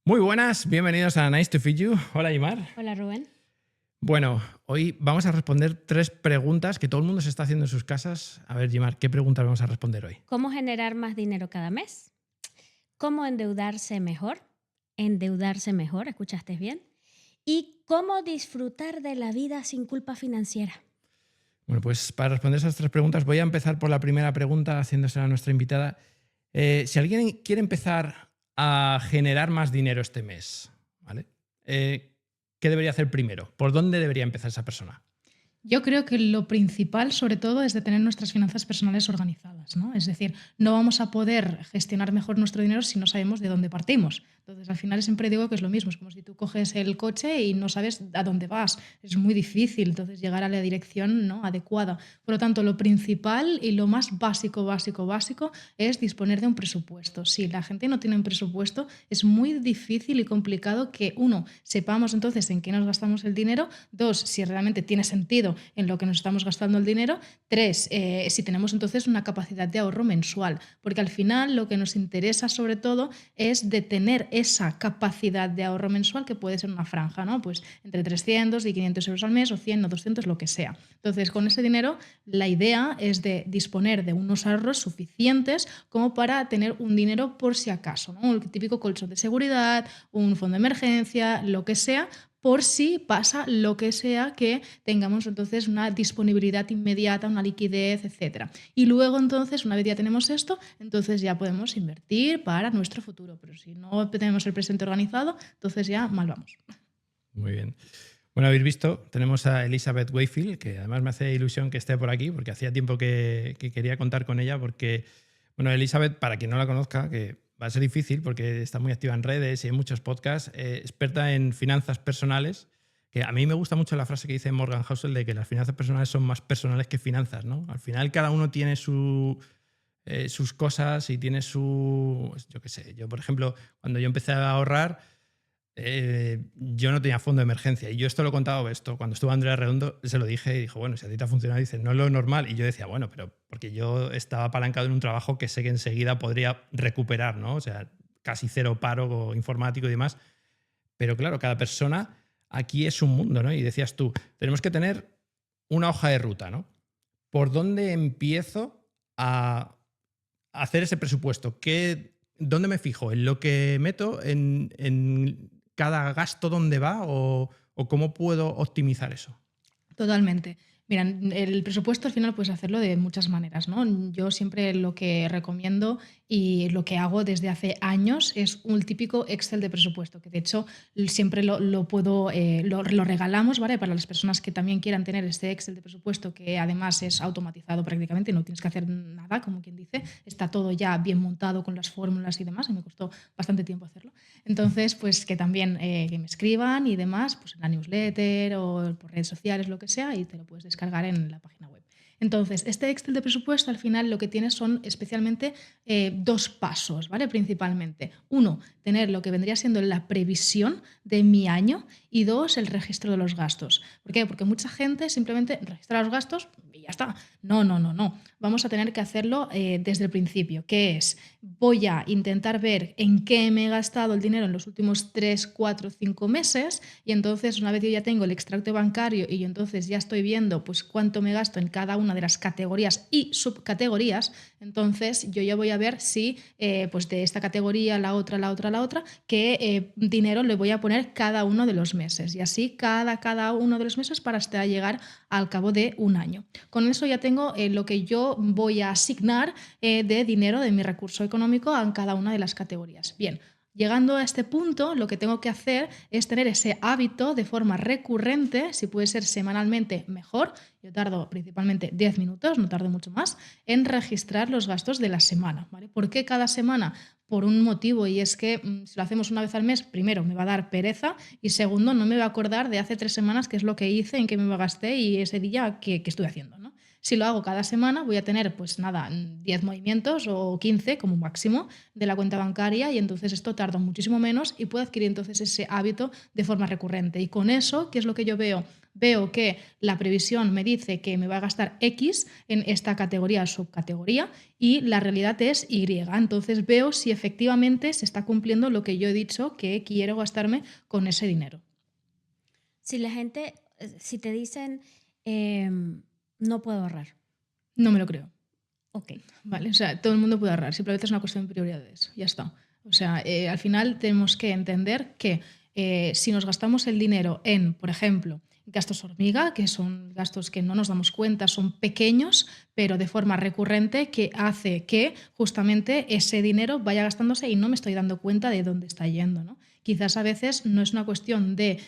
Muy buenas, bienvenidos a Nice to Feed You. Hola, Imar. Hola, Rubén. Bueno, hoy vamos a responder 3 preguntas que todo el mundo se está haciendo en sus casas. A ver, Imar, ¿qué preguntas vamos a responder hoy? ¿Cómo generar más dinero cada mes? ¿Cómo endeudarse mejor? Endeudarse mejor, ¿escuchaste bien? ¿Y cómo disfrutar de la vida sin culpa financiera? Bueno, pues para responder esas 3 preguntas voy a empezar por la primera pregunta haciéndosela a nuestra invitada. Si alguien quiere empezar a generar más dinero este mes, ¿vale? ¿Qué debería hacer primero? ¿Por dónde debería empezar esa persona? Yo creo que lo principal, sobre todo, es de tener nuestras finanzas personales organizadas, ¿no? Es decir, no vamos a poder gestionar mejor nuestro dinero si no sabemos de dónde partimos. Entonces, al final siempre digo que es lo mismo, es como si tú coges el coche y no sabes a dónde vas. Es muy difícil, entonces, llegar a la dirección, ¿no?, adecuada. Por lo tanto, lo principal y lo más básico es disponer de un presupuesto. Si la gente no tiene un presupuesto, es muy difícil y complicado que, uno, sepamos entonces en qué nos gastamos el dinero, dos, si realmente tiene sentido en lo que nos estamos gastando el dinero, tres, si tenemos entonces una capacidad de ahorro mensual, porque al final lo que nos interesa sobre todo es de tener esa capacidad de ahorro mensual, que puede ser una franja, ¿no? Pues entre 300 y 500 euros al mes, o 100 o 200, lo que sea. Entonces, con ese dinero, la idea es de disponer de unos ahorros suficientes como para tener un dinero por si acaso, ¿no? El típico colchón de seguridad, un fondo de emergencia, lo que sea, por si pasa lo que sea, que tengamos entonces una disponibilidad inmediata, una liquidez, etcétera. Y luego entonces, una vez ya tenemos esto, entonces ya podemos invertir para nuestro futuro. Pero si no tenemos el presente organizado, entonces ya mal vamos. Muy bien. Bueno, habéis visto, tenemos a Elizabeth Wayfield, que además me hace ilusión que esté por aquí, porque hacía tiempo que quería contar con ella, porque, bueno, Elizabeth, para quien no la conozca, que va a ser difícil porque está muy activa en redes y en muchos podcasts, experta en finanzas personales, que a mí me gusta mucho la frase que dice Morgan Housel de que las finanzas personales son más personales que finanzas, ¿no? Al final cada uno tiene sus cosas y tiene su... Yo qué sé, yo por ejemplo, cuando yo empecé a ahorrar, yo no tenía fondo de emergencia. Y yo esto lo he contado, cuando estuvo Andrea Redondo, se lo dije y dijo, bueno, si a ti te ha funcionado, dice, no es lo normal. Y yo decía, bueno, pero porque yo estaba apalancado en un trabajo que sé que enseguida podría recuperar, ¿no? O sea, casi cero paro informático y demás. Pero claro, cada persona aquí es un mundo, ¿no? Y decías tú, tenemos que tener una hoja de ruta, ¿no? ¿Por dónde empiezo a hacer ese presupuesto? ¿Dónde me fijo? ¿En lo que meto? ¿En cada gasto dónde va? ¿O cómo puedo optimizar eso? Totalmente. Mira, el presupuesto al final puedes hacerlo de muchas maneras, ¿no? Yo siempre lo que recomiendo y lo que hago desde hace años es un típico Excel de presupuesto, que de hecho siempre lo regalamos, ¿vale? Para las personas que también quieran tener este Excel de presupuesto, que además es automatizado prácticamente, no tienes que hacer nada, como quien dice, está todo ya bien montado con las fórmulas y demás, y me costó bastante tiempo hacerlo. Entonces, pues que también que me escriban y demás, pues en la newsletter o por redes sociales, lo que sea, y te lo puedes descargar en la página web. Entonces, este Excel de presupuesto al final lo que tiene son especialmente 2 pasos, ¿vale? Principalmente. Uno, tener lo que vendría siendo la previsión de mi año, y dos, el registro de los gastos. ¿Por qué? Porque mucha gente simplemente registra los gastos y ya está. No, no, no, no. Vamos a tener que hacerlo desde el principio, que es, voy a intentar ver en qué me he gastado el dinero en los últimos 3, 4, 5 meses, y entonces una vez yo ya tengo el extracto bancario y yo entonces ya estoy viendo pues cuánto me gasto en cada una de las categorías y subcategorías, entonces yo ya voy a ver si pues de esta categoría, la otra, qué dinero le voy a poner cada uno de los meses, y así cada uno de los meses para hasta llegar al cabo de un año. Con eso ya tengo lo que yo voy a asignar de dinero de mi recurso económico a cada una de las categorías. Bien, llegando a este punto, lo que tengo que hacer es tener ese hábito de forma recurrente, si puede ser semanalmente, mejor. Yo tardo principalmente 10 minutos, no tardo mucho más, en registrar los gastos de la semana, ¿vale? ¿Por qué cada semana? Por un motivo, y es que si lo hacemos una vez al mes, primero me va a dar pereza, y segundo, no me va a acordar de hace 3 semanas qué es lo que hice, en qué me gasté y ese día qué estuve haciendo, ¿no? Si lo hago cada semana, voy a tener, pues nada, 10 movimientos o 15 como máximo de la cuenta bancaria y entonces esto tarda muchísimo menos y puedo adquirir entonces ese hábito de forma recurrente. Y con eso, ¿qué es lo que yo veo? Veo que la previsión me dice que me va a gastar X en esta categoría o subcategoría y la realidad es Y. Entonces veo si efectivamente se está cumpliendo lo que yo he dicho que quiero gastarme con ese dinero. Si la gente, si te dicen, no puedo ahorrar. No me lo creo. Ok. Vale, o sea, todo el mundo puede ahorrar, simplemente es una cuestión de prioridades, ya está. O sea, al final tenemos que entender que si nos gastamos el dinero en, por ejemplo, gastos hormiga, que son gastos que no nos damos cuenta, son pequeños, pero de forma recurrente, que hace que justamente ese dinero vaya gastándose y no me estoy dando cuenta de dónde está yendo, ¿no? Quizás a veces no es una cuestión de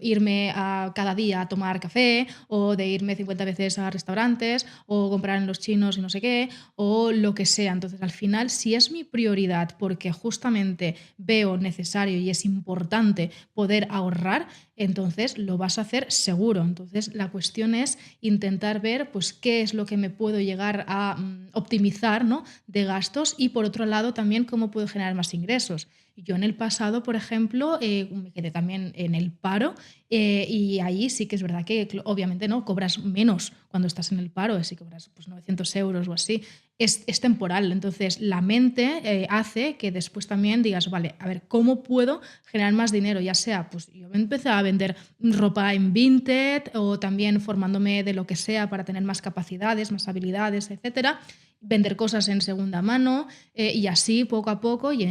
irme cada día a tomar café o de irme 50 veces a restaurantes o comprar en los chinos y no sé qué o lo que sea. Entonces, al final, si es mi prioridad porque justamente veo necesario y es importante poder ahorrar, entonces lo vas a hacer seguro. Entonces, la cuestión es intentar ver pues, qué es lo que me puedo llegar a optimizar, ¿no?, de gastos y, por otro lado, también cómo puedo generar más ingresos. Yo en el pasado, por ejemplo, me quedé también en el paro y ahí sí que es verdad que obviamente no cobras menos cuando estás en el paro, así cobras pues, 900 euros o así. Es temporal, entonces la mente hace que después también digas, vale, a ver, ¿cómo puedo generar más dinero? Ya sea, pues yo empecé a vender ropa en Vinted o también formándome de lo que sea para tener más capacidades, más habilidades, etcétera, vender cosas en segunda mano y así poco a poco y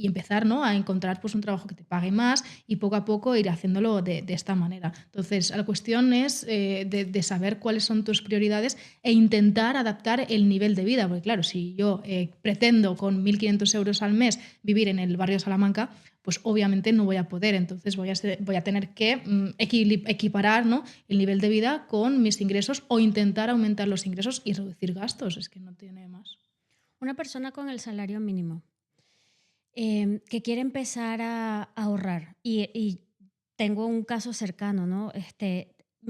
empezar, ¿no?, a encontrar pues, un trabajo que te pague más y poco a poco ir haciéndolo de esta manera. Entonces, la cuestión es de saber cuáles son tus prioridades e intentar adaptar el nivel de vida, porque claro, si yo pretendo con 1.500 euros al mes vivir en el barrio de Salamanca, pues obviamente no voy a poder, entonces voy a tener que equiparar, ¿no?, el nivel de vida con mis ingresos o intentar aumentar los ingresos y reducir gastos, es que no tiene más. Una persona con el salario mínimo que quiere empezar a ahorrar y tengo un caso cercano, ¿no?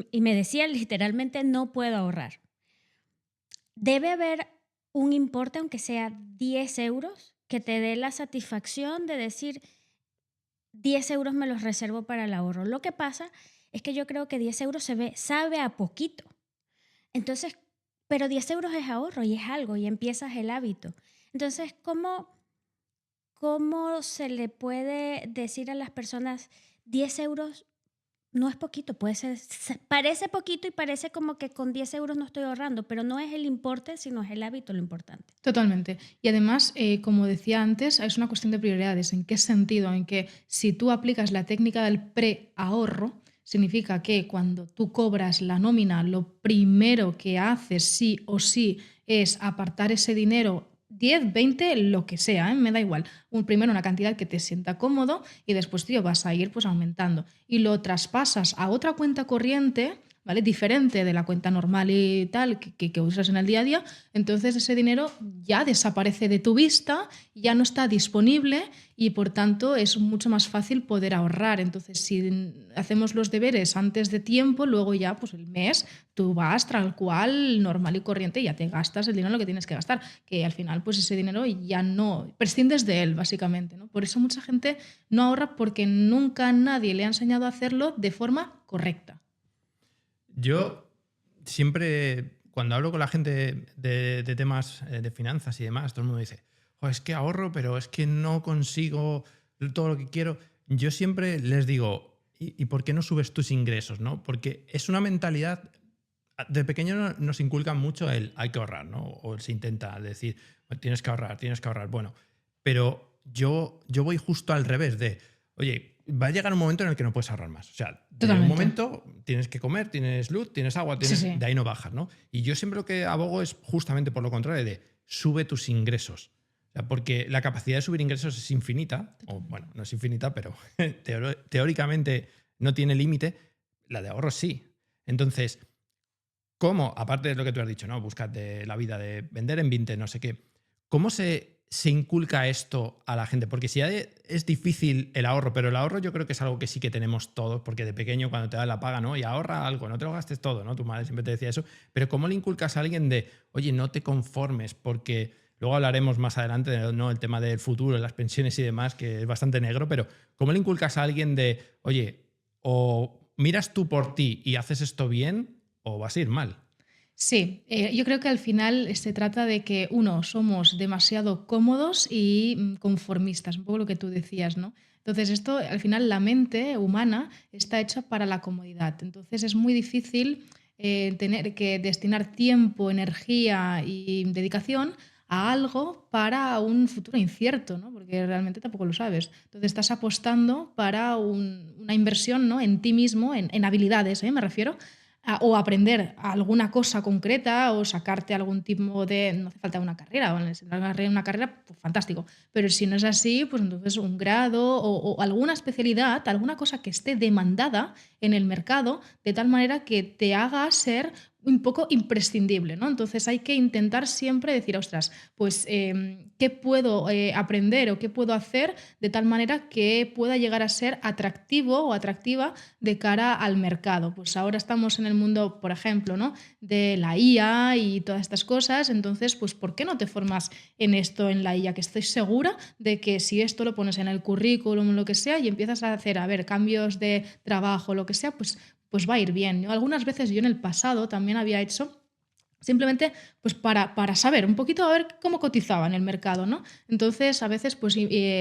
Y me decía literalmente no puedo ahorrar. Debe haber un importe, aunque sea 10 euros, que te dé la satisfacción de decir 10 euros me los reservo para el ahorro. Lo que pasa es que yo creo que 10 euros sabe a poquito. Entonces, pero 10 euros es ahorro y es algo y empiezas el hábito. Entonces, ¿cómo se le puede decir a las personas 10 euros no es poquito? Puede ser, parece poquito y parece como que con 10 euros no estoy ahorrando, pero no es el importe, sino es el hábito lo importante. Totalmente. Y además, como decía antes, es una cuestión de prioridades. ¿En qué sentido? En que si tú aplicas la técnica del preahorro, significa que cuando tú cobras la nómina, lo primero que haces sí o sí es apartar ese dinero, 10, 20, lo que sea, me da igual. Primero una cantidad que te sienta cómodo y después, tío, vas a ir pues aumentando. Y lo traspasas a otra cuenta corriente, ¿vale?, diferente de la cuenta normal y tal que usas en el día a día, entonces ese dinero ya desaparece de tu vista, ya no está disponible y por tanto es mucho más fácil poder ahorrar. Entonces, si hacemos los deberes antes de tiempo, luego ya pues el mes tú vas tal cual, normal y corriente, y ya te gastas el dinero lo que tienes que gastar, que al final pues ese dinero ya no, prescindes de él básicamente, ¿no? Por eso mucha gente no ahorra porque nunca nadie le ha enseñado a hacerlo de forma correcta. Yo siempre, cuando hablo con la gente de temas de finanzas y demás, todo el mundo dice, "Jo, es que ahorro, pero es que no consigo todo lo que quiero". Yo siempre les digo, ¿y por qué no subes tus ingresos, no? Porque es una mentalidad, de pequeño nos inculcan mucho el hay que ahorrar, ¿no? O se intenta decir, tienes que ahorrar, tienes que ahorrar. Bueno, pero yo voy justo al revés de, oye, va a llegar un momento en el que no puedes ahorrar más. O sea, de un Totalmente. momento tienes que comer, tienes luz, tienes agua, Sí, sí. de ahí no bajas, ¿no? Y yo siempre lo que abogo es justamente por lo contrario, de sube tus ingresos. O sea, porque la capacidad de subir ingresos es infinita, o bueno, no es infinita, pero teóricamente no tiene límite. La de ahorros sí. Entonces, ¿cómo, aparte de lo que tú has dicho, ¿no? Búscate la vida de vender en Vinted, no sé qué, ¿cómo se se inculca esto a la gente? Porque si ya es difícil el ahorro, pero el ahorro yo creo que es algo que sí que tenemos todos, porque de pequeño cuando te dan la paga, ¿no? Y ahorra algo, no te lo gastes todo, ¿no? Tu madre siempre te decía eso. Pero ¿cómo le inculcas a alguien de, oye, no te conformes? Porque luego hablaremos más adelante, ¿no? El tema del futuro, las pensiones y demás, que es bastante negro, pero ¿cómo le inculcas a alguien de, oye, o miras tú por ti y haces esto bien o vas a ir mal? Sí, yo creo que al final se trata de que, uno, somos demasiado cómodos y conformistas, un poco lo que tú decías, ¿no? Entonces, esto, al final, la mente humana está hecha para la comodidad. Entonces, es muy difícil tener que destinar tiempo, energía y dedicación a algo para un futuro incierto, ¿no? Porque realmente tampoco lo sabes. Entonces, estás apostando para una inversión, ¿no? En ti mismo, en habilidades, me refiero, o aprender alguna cosa concreta o sacarte algún tipo de, no hace falta una carrera, o una carrera, pues fantástico, pero si no es así, pues entonces un grado o alguna especialidad, alguna cosa que esté demandada en el mercado, de tal manera que te haga ser un poco imprescindible, ¿no? Entonces hay que intentar siempre decir, ostras, pues ¿qué puedo aprender o qué puedo hacer de tal manera que pueda llegar a ser atractivo o atractiva de cara al mercado? Pues ahora estamos en el mundo, por ejemplo, ¿no? De la IA y todas estas cosas, entonces, pues ¿por qué no te formas en esto, en la IA? Que estoy segura de que si esto lo pones en el currículum o lo que sea y empiezas a hacer, a ver, cambios de trabajo, lo que sea, pues va a ir bien. Algunas veces yo en el pasado también había hecho simplemente pues para saber un poquito a ver cómo cotizaba en el mercado, ¿no? Entonces a veces pues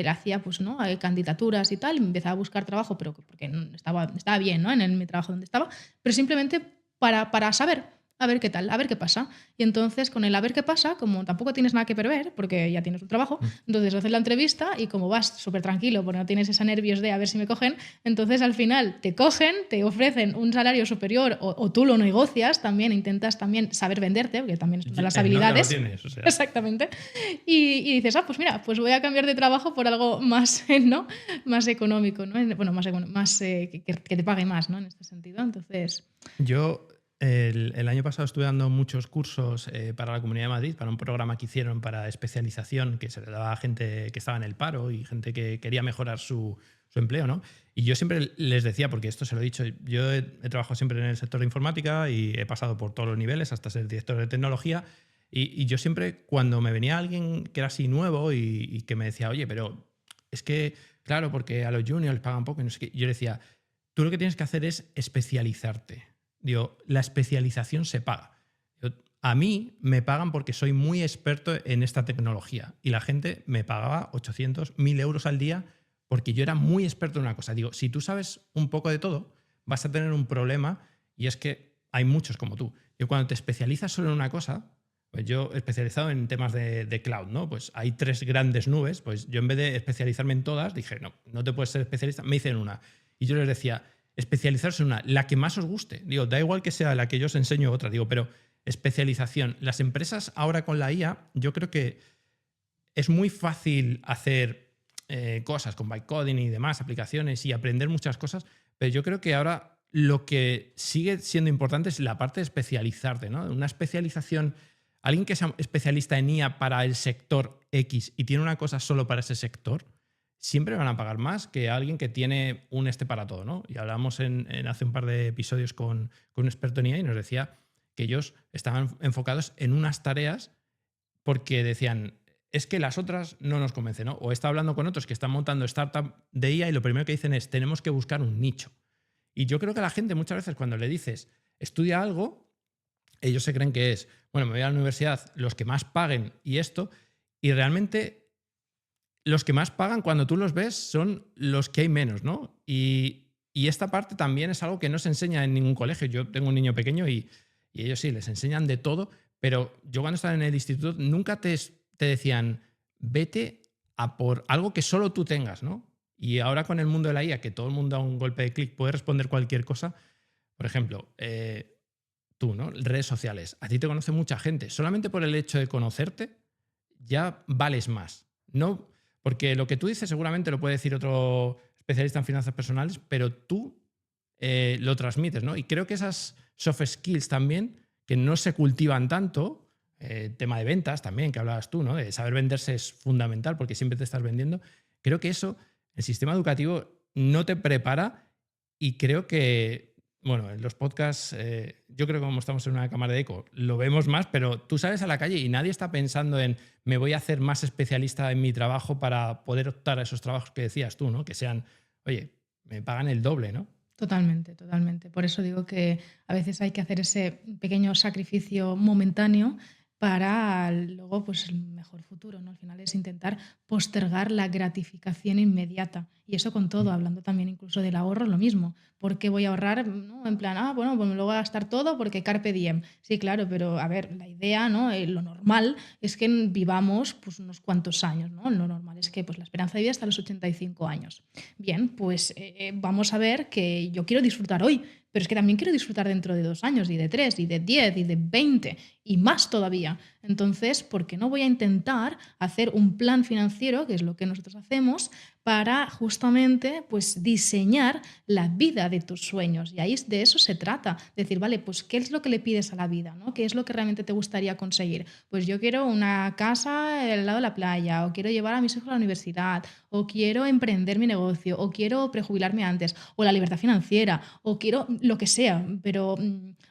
hacía pues, ¿no? Candidaturas y tal, y empezaba a buscar trabajo, pero porque estaba bien, ¿no? En mi trabajo donde estaba, pero simplemente para saber, a ver qué tal, a ver qué pasa. Y entonces con el a ver qué pasa, como tampoco tienes nada que prever, porque ya tienes un trabajo, entonces haces la entrevista y como vas súper tranquilo, porque no tienes esos nervios de a ver si me cogen, entonces al final te cogen, te ofrecen un salario superior o tú lo negocias también, intentas también saber venderte, porque también es una de las habilidades. No, ya lo tienes, o sea. Exactamente. Y dices, pues mira, pues voy a cambiar de trabajo por algo más, ¿no? Más económico, ¿no? Bueno, más que te pague más, ¿no? En este sentido. Entonces... Yo el año pasado estuve dando muchos cursos para la Comunidad de Madrid, para un programa que hicieron para especialización que se le daba a gente que estaba en el paro y gente que quería mejorar su empleo, ¿no? Y yo siempre les decía, porque esto se lo he dicho, yo he trabajado siempre en el sector de informática y he pasado por todos los niveles hasta ser director de tecnología. Y yo siempre, cuando me venía alguien que era así nuevo y que me decía, oye, pero es que, claro, porque a los juniors les pagan poco y no sé qué, yo le decía, tú lo que tienes que hacer es especializarte. Digo, la especialización se paga. A mí me pagan porque soy muy experto en esta tecnología y la gente me pagaba 800, 1000 euros al día porque yo era muy experto en una cosa. Digo, si tú sabes un poco de todo, vas a tener un problema y es que hay muchos como tú. Yo cuando te especializas solo en una cosa, pues yo especializado en temas de cloud, ¿no? Pues hay 3 grandes nubes, pues yo en vez de especializarme en todas, dije, no te puedes ser especialista, me hice en una. Y yo les decía, especializarse en una, la que más os guste. Digo, da igual que sea la que yo os enseño otra, digo, pero especialización. Las empresas ahora con la IA, yo creo que es muy fácil hacer cosas con bytecoding y demás, aplicaciones y aprender muchas cosas, pero yo creo que ahora lo que sigue siendo importante es la parte de especializarte, ¿no? Una especialización, alguien que sea especialista en IA para el sector X y tiene una cosa solo para ese sector, siempre van a pagar más que alguien que tiene un para todo, ¿no? Y hablamos hace un par de episodios con un experto en IA y nos decía que ellos estaban enfocados en unas tareas porque decían, es que las otras no nos convencen, ¿no? O está hablando con otros que están montando startup de IA y lo primero que dicen es, tenemos que buscar un nicho. Y yo creo que a la gente muchas veces cuando le dices, estudia algo, ellos se creen que es, bueno, me voy a la universidad, los que más paguen y esto, y realmente los que más pagan cuando tú los ves son los que hay menos, ¿no? Y esta parte también es algo que no se enseña en ningún colegio. Yo tengo un niño pequeño y ellos sí, les enseñan de todo, pero yo cuando estaba en el instituto nunca te decían, vete a por algo que solo tú tengas, ¿no? Y ahora con el mundo de la IA, que todo el mundo a un golpe de clic puede responder cualquier cosa, por ejemplo, tú, ¿no? Redes sociales, a ti te conoce mucha gente. Solamente por el hecho de conocerte ya vales más. No, porque lo que tú dices seguramente lo puede decir otro especialista en finanzas personales, pero tú lo transmites, ¿no? Y creo que esas soft skills también, que no se cultivan tanto, tema de ventas también, que hablabas tú, ¿no? De saber venderse es fundamental porque siempre te estás vendiendo. Creo que eso, el sistema educativo no te prepara y creo que, bueno, en los podcasts, yo creo que como estamos en una cámara de eco, lo vemos más, pero tú sales a la calle y nadie está pensando en me voy a hacer más especialista en mi trabajo para poder optar a esos trabajos que decías tú, ¿no? Que sean, oye, me pagan el doble, ¿no? Totalmente, totalmente. Por eso digo que a veces hay que hacer ese pequeño sacrificio momentáneo para luego pues el mejor futuro, ¿no? Al final es intentar postergar la gratificación inmediata. Y eso con todo, hablando también incluso del ahorro, lo mismo. ¿Por qué voy a ahorrar? ¿No? En plan, bueno, pues me lo voy a gastar todo porque carpe diem. Sí, claro, pero a ver, la idea, ¿no? Lo normal es que vivamos pues unos cuantos años, ¿no? Lo normal es que pues la esperanza de vida está a los 85 años. Bien, pues vamos a ver que yo quiero disfrutar hoy, pero es que también quiero disfrutar dentro de 2 años, y de 3, y de 10, y de 20, y más todavía. Entonces, ¿por qué no voy a intentar hacer un plan financiero, que es lo que nosotros hacemos, para justamente pues, diseñar la vida de tus sueños? Y ahí de eso se trata. Decir, vale, pues ¿qué es lo que le pides a la vida? ¿No? ¿Qué es lo que realmente te gustaría conseguir? Pues yo quiero una casa al lado de la playa, o quiero llevar a mis hijos a la universidad, o quiero emprender mi negocio, o quiero prejubilarme antes, o la libertad financiera, o quiero lo que sea, pero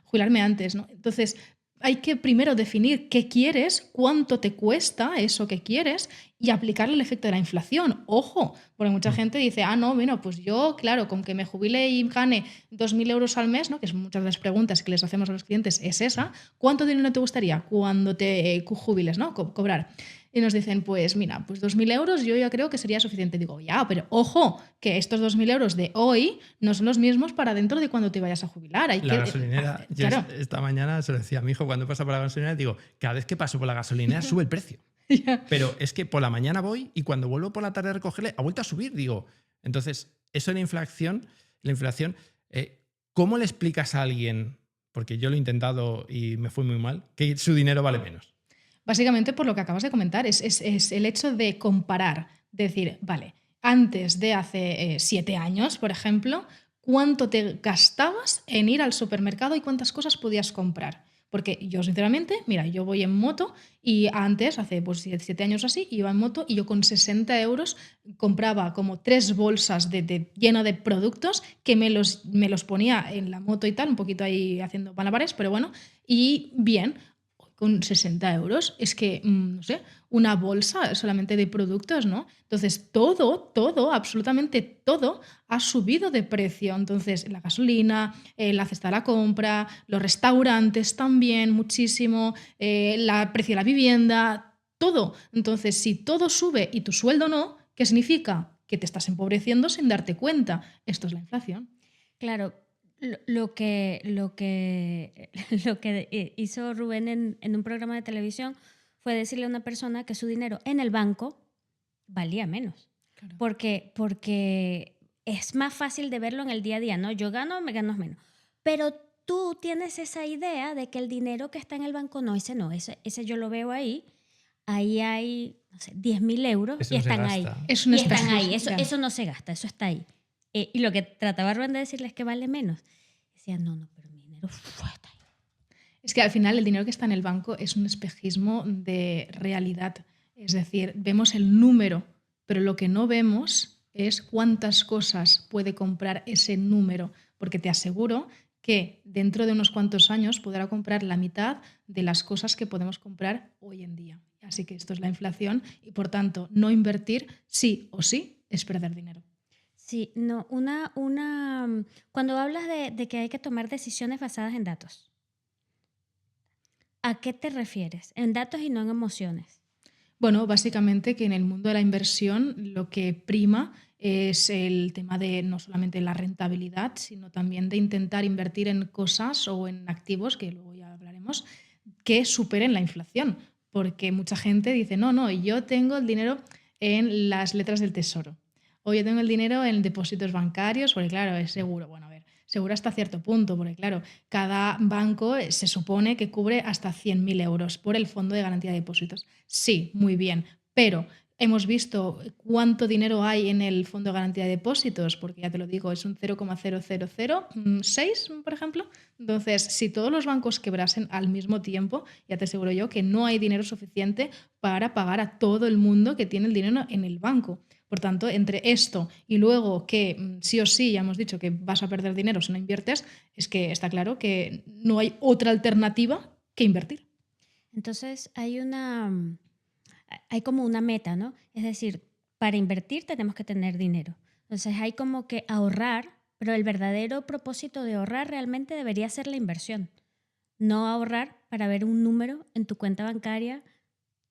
jubilarme antes, ¿no? Entonces, hay que primero definir qué quieres, cuánto te cuesta eso que quieres y aplicarle el efecto de la inflación. Ojo, porque mucha gente dice, no, bueno, pues yo, claro, con que me jubile y gane 2.000 euros al mes, ¿no? Que es muchas de las preguntas que les hacemos a los clientes, es esa. ¿Cuánto dinero te gustaría cuando te jubiles, ¿no? Cobrar. Y nos dicen, pues mira, pues 2.000 euros yo ya creo que sería suficiente. Digo, ya, pero ojo, que estos 2.000 euros de hoy no son los mismos para dentro de cuando te vayas a jubilar. La gasolinera, claro. Esta mañana se lo decía a mi hijo cuando pasa por la gasolinera, digo, cada vez que paso por la gasolinera sube el precio. Pero es que por la mañana voy y cuando vuelvo por la tarde a recogerle, ha vuelto a subir, digo. Entonces, eso de la inflación, ¿cómo le explicas a alguien, porque yo lo he intentado y me fue muy mal, que su dinero vale menos? Básicamente por lo que acabas de comentar, es el hecho de comparar, decir, vale, antes de hace 7 años, por ejemplo, ¿cuánto te gastabas en ir al supermercado y cuántas cosas podías comprar? Porque yo, sinceramente, mira, yo voy en moto y antes, hace pues 7 años así, iba en moto y yo con 60 euros compraba como 3 bolsas lleno de productos que me los ponía en la moto y tal, un poquito ahí haciendo malabares, pero bueno, y bien. Con 60 euros, es que, no sé, una bolsa solamente de productos, ¿no? Entonces, todo, absolutamente todo ha subido de precio. Entonces, la gasolina, la cesta de la compra, los restaurantes también, muchísimo, el precio de la vivienda, todo. Entonces, si todo sube y tu sueldo no, ¿qué significa? Que te estás empobreciendo sin darte cuenta. Esto es la inflación. Claro, lo que hizo Rubén en un programa de televisión fue decirle a una persona que su dinero en el banco valía menos. Claro. Porque es más fácil de verlo en el día a día, ¿no? Yo gano, me ganas menos. Pero tú tienes esa idea de que el dinero que está en el banco, ese yo lo veo ahí hay, no sé, 10.000 euros eso y no están ahí. Es una están ahí, eso no se gasta, eso está ahí. Y lo que trataba Rubén de decirles que vale menos. Decía, no, pero mi dinero está ahí. Es que al final el dinero que está en el banco es un espejismo de realidad. Es decir, vemos el número, pero lo que no vemos es cuántas cosas puede comprar ese número, porque te aseguro que dentro de unos cuantos años podrá comprar la mitad de las cosas que podemos comprar hoy en día. Así que esto es la inflación y, por tanto, no invertir sí o sí es perder dinero. Sí, no, cuando hablas de que hay que tomar decisiones basadas en datos, ¿a qué te refieres? En datos y no en emociones. Bueno, básicamente que en el mundo de la inversión lo que prima es el tema de no solamente la rentabilidad, sino también de intentar invertir en cosas o en activos, que luego ya hablaremos, que superen la inflación. Porque mucha gente dice, no, yo tengo el dinero en las letras del tesoro. O yo tengo el dinero en depósitos bancarios, porque claro, es seguro. Bueno, a ver, seguro hasta cierto punto, porque claro, cada banco se supone que cubre hasta 100.000 euros por el Fondo de Garantía de Depósitos. Sí, muy bien, pero hemos visto cuánto dinero hay en el Fondo de Garantía de Depósitos, porque ya te lo digo, es un 0,0006, por ejemplo. Entonces, si todos los bancos quebrasen al mismo tiempo, ya te aseguro yo que no hay dinero suficiente para pagar a todo el mundo que tiene el dinero en el banco. Por tanto, entre esto y luego que sí o sí, ya hemos dicho que vas a perder dinero si no inviertes, es que está claro que no hay otra alternativa que invertir. Entonces hay como una meta, ¿no? Es decir, para invertir tenemos que tener dinero. Entonces hay como que ahorrar, pero el verdadero propósito de ahorrar realmente debería ser la inversión. No ahorrar para ver un número en tu cuenta bancaria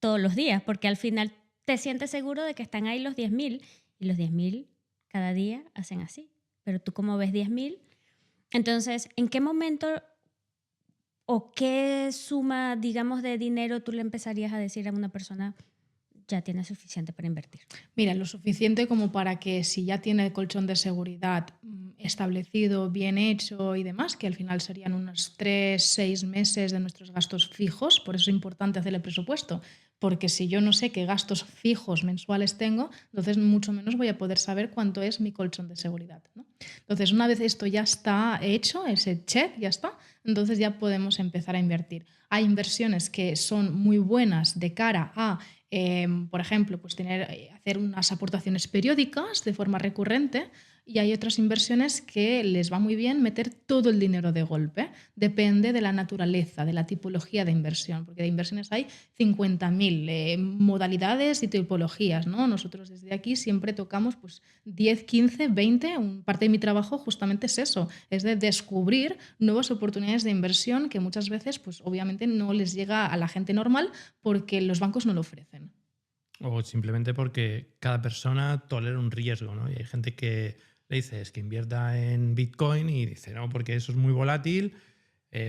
todos los días, porque al final te sientes seguro de que están ahí los 10.000 y los 10.000 cada día hacen así. Pero tú como ves 10.000, entonces, ¿en qué momento o qué suma, digamos, de dinero tú le empezarías a decir a una persona ya tiene suficiente para invertir? Mira, lo suficiente como para que si ya tiene el colchón de seguridad establecido, bien hecho y demás, que al final serían unos 3, 6 meses de nuestros gastos fijos, por eso es importante hacer el presupuesto, porque si yo no sé qué gastos fijos mensuales tengo, entonces mucho menos voy a poder saber cuánto es mi colchón de seguridad, ¿no? Entonces, una vez esto ya está hecho, ese check ya está, entonces ya podemos empezar a invertir. Hay inversiones que son muy buenas de cara a por ejemplo, pues hacer unas aportaciones periódicas de forma recurrente, y hay otras inversiones que les va muy bien meter todo el dinero de golpe. Depende de la naturaleza, de la tipología de inversión, porque de inversiones hay 50.000 modalidades y tipologías, ¿no? Nosotros desde aquí siempre tocamos pues 10, 15, 20. Parte de mi trabajo justamente es eso, es de descubrir nuevas oportunidades de inversión que muchas veces pues obviamente no les llega a la gente normal porque los bancos no lo ofrecen. O simplemente porque cada persona tolera un riesgo, ¿no? Y hay gente que le dices que invierta en Bitcoin y dice, no, porque eso es muy volátil.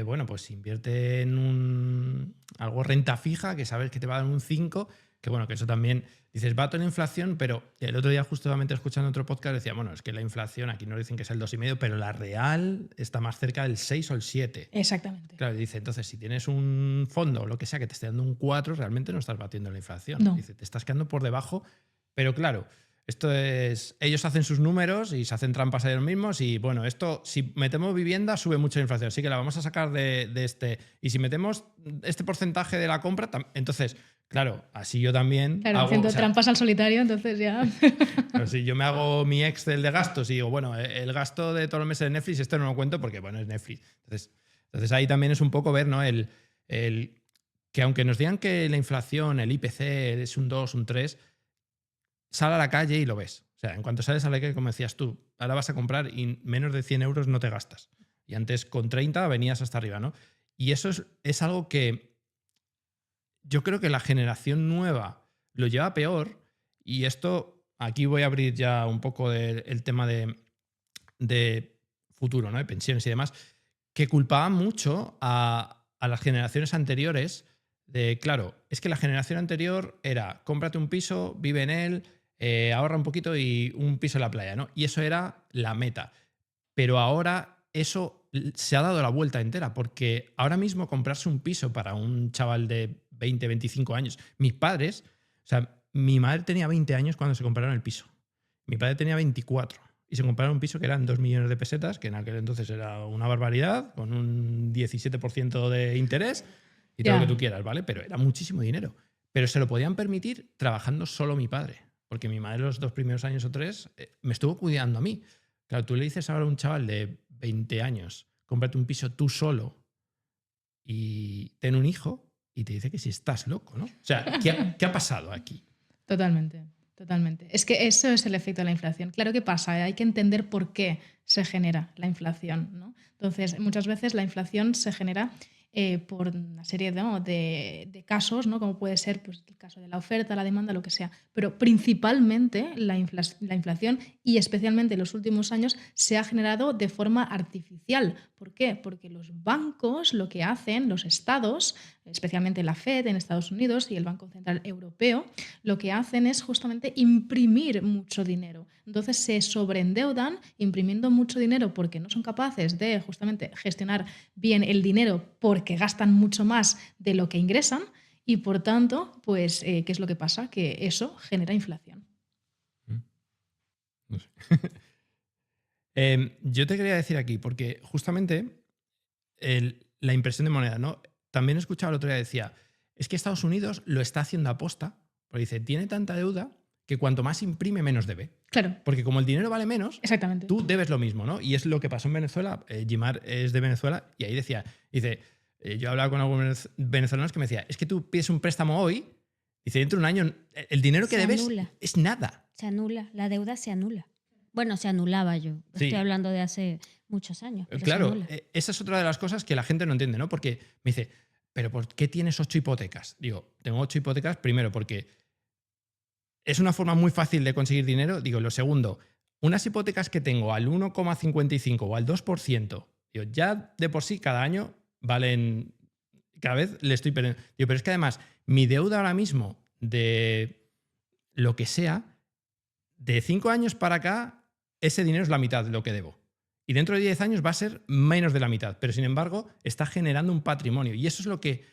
Bueno, pues invierte en algo renta fija, que sabes que te va a dar un 5, que bueno, que eso también, dices, va a tener inflación, pero el otro día justamente escuchando otro podcast decía, bueno, es que la inflación, aquí nos dicen que es el 2,5, pero la real está más cerca del 6 o el 7. Exactamente. Claro, dice, entonces si tienes un fondo o lo que sea que te esté dando un 4, realmente no estás batiendo la inflación. No. Dice, te estás quedando por debajo, pero claro, esto es, ellos hacen sus números y se hacen trampas a ellos mismos y bueno, esto, si metemos vivienda, sube mucho la inflación, así que la vamos a sacar de este. Y si metemos este porcentaje de la compra, entonces, claro, así yo también Claro, hago, haciendo trampas al solitario, entonces ya... Pero si yo me hago mi Excel de gastos y digo, bueno, el gasto de todos los meses de Netflix, esto no lo cuento porque, bueno, es Netflix. Entonces ahí también es un poco ver, ¿no? Que aunque nos digan que la inflación, el IPC es un 2, un 3, sal a la calle y lo ves. O sea, en cuanto sales a la calle, como decías tú, ahora vas a comprar y menos de 100 euros no te gastas. Y antes con 30 venías hasta arriba, ¿no? Y eso es algo que yo creo que la generación nueva lo lleva peor, y esto, aquí voy a abrir ya un poco el tema de futuro, ¿no? De pensiones y demás, que culpaban mucho a las generaciones anteriores de, claro, es que la generación anterior era cómprate un piso, vive en él, ahorra un poquito y un piso en la playa, ¿no? Y eso era la meta. Pero ahora eso se ha dado la vuelta entera, porque ahora mismo comprarse un piso para un chaval de 20, 25 años, mis padres, o sea, mi madre tenía 20 años cuando se compraron el piso, mi padre tenía 24 y se compraron un piso que eran 2 millones de pesetas, que en aquel entonces era una barbaridad, con un 17% de interés y todo lo que tú quieras, ¿vale? Pero era muchísimo dinero. Pero se lo podían permitir trabajando solo mi padre, porque mi madre los 2 primeros años o 3 me estuvo cuidando a mí. Claro, tú le dices ahora a un chaval de 20 años, cómprate un piso tú solo y ten un hijo, y te dice que si estás loco, ¿no? O sea, ¿qué ha pasado aquí? Totalmente, totalmente. Es que eso es el efecto de la inflación. Claro que pasa, hay que entender por qué se genera la inflación, ¿no? Entonces, muchas veces la inflación se genera por una serie de casos, ¿no? Como puede ser pues, el caso de la oferta, la demanda, lo que sea. Pero principalmente la inflación, y especialmente en los últimos años, se ha generado de forma artificial. ¿Por qué? Porque los bancos lo que hacen, los estados, especialmente la Fed en Estados Unidos y el Banco Central Europeo, lo que hacen es justamente imprimir mucho dinero. Entonces se sobreendeudan imprimiendo mucho dinero porque no son capaces de justamente gestionar bien el dinero porque gastan mucho más de lo que ingresan, Y por tanto, pues, ¿qué es lo que pasa? Que eso genera inflación. No sé. Yo te quería decir aquí, porque justamente la impresión de moneda, ¿no? También he escuchado el otro día, decía, es que Estados Unidos lo está haciendo aposta, porque dice, tiene tanta deuda que cuanto más imprime, menos debe. Claro, Porque como el dinero vale menos, exactamente. tú debes lo mismo, ¿no? Y es lo que pasó en Venezuela. Gimar es de Venezuela y ahí dice, yo hablaba con algunos venezolanos que me decía, es que tú pides un préstamo hoy, dice, dentro de un año, el dinero que Se debes anula. es nada. Se anula, la deuda se anula. Bueno, se anulaba yo. Sí. Estoy hablando de hace muchos años. Pero se Claro, anula. esa es otra de las cosas que la gente no entiende, ¿no? Porque me dice, ¿pero por qué tienes 8 hipotecas? Digo, tengo 8 hipotecas, primero, porque es una forma muy fácil de conseguir dinero. Digo, lo segundo, unas hipotecas que tengo al 1,55 o al 2%, digo, ya de por sí cada año valen, cada vez le estoy perdiendo. Digo, pero es que además mi deuda ahora mismo de lo que sea, de 5 años para acá, ese dinero es la mitad de lo que debo. Y dentro de 10 años va a ser menos de la mitad, pero sin embargo está generando un patrimonio. Y eso es lo que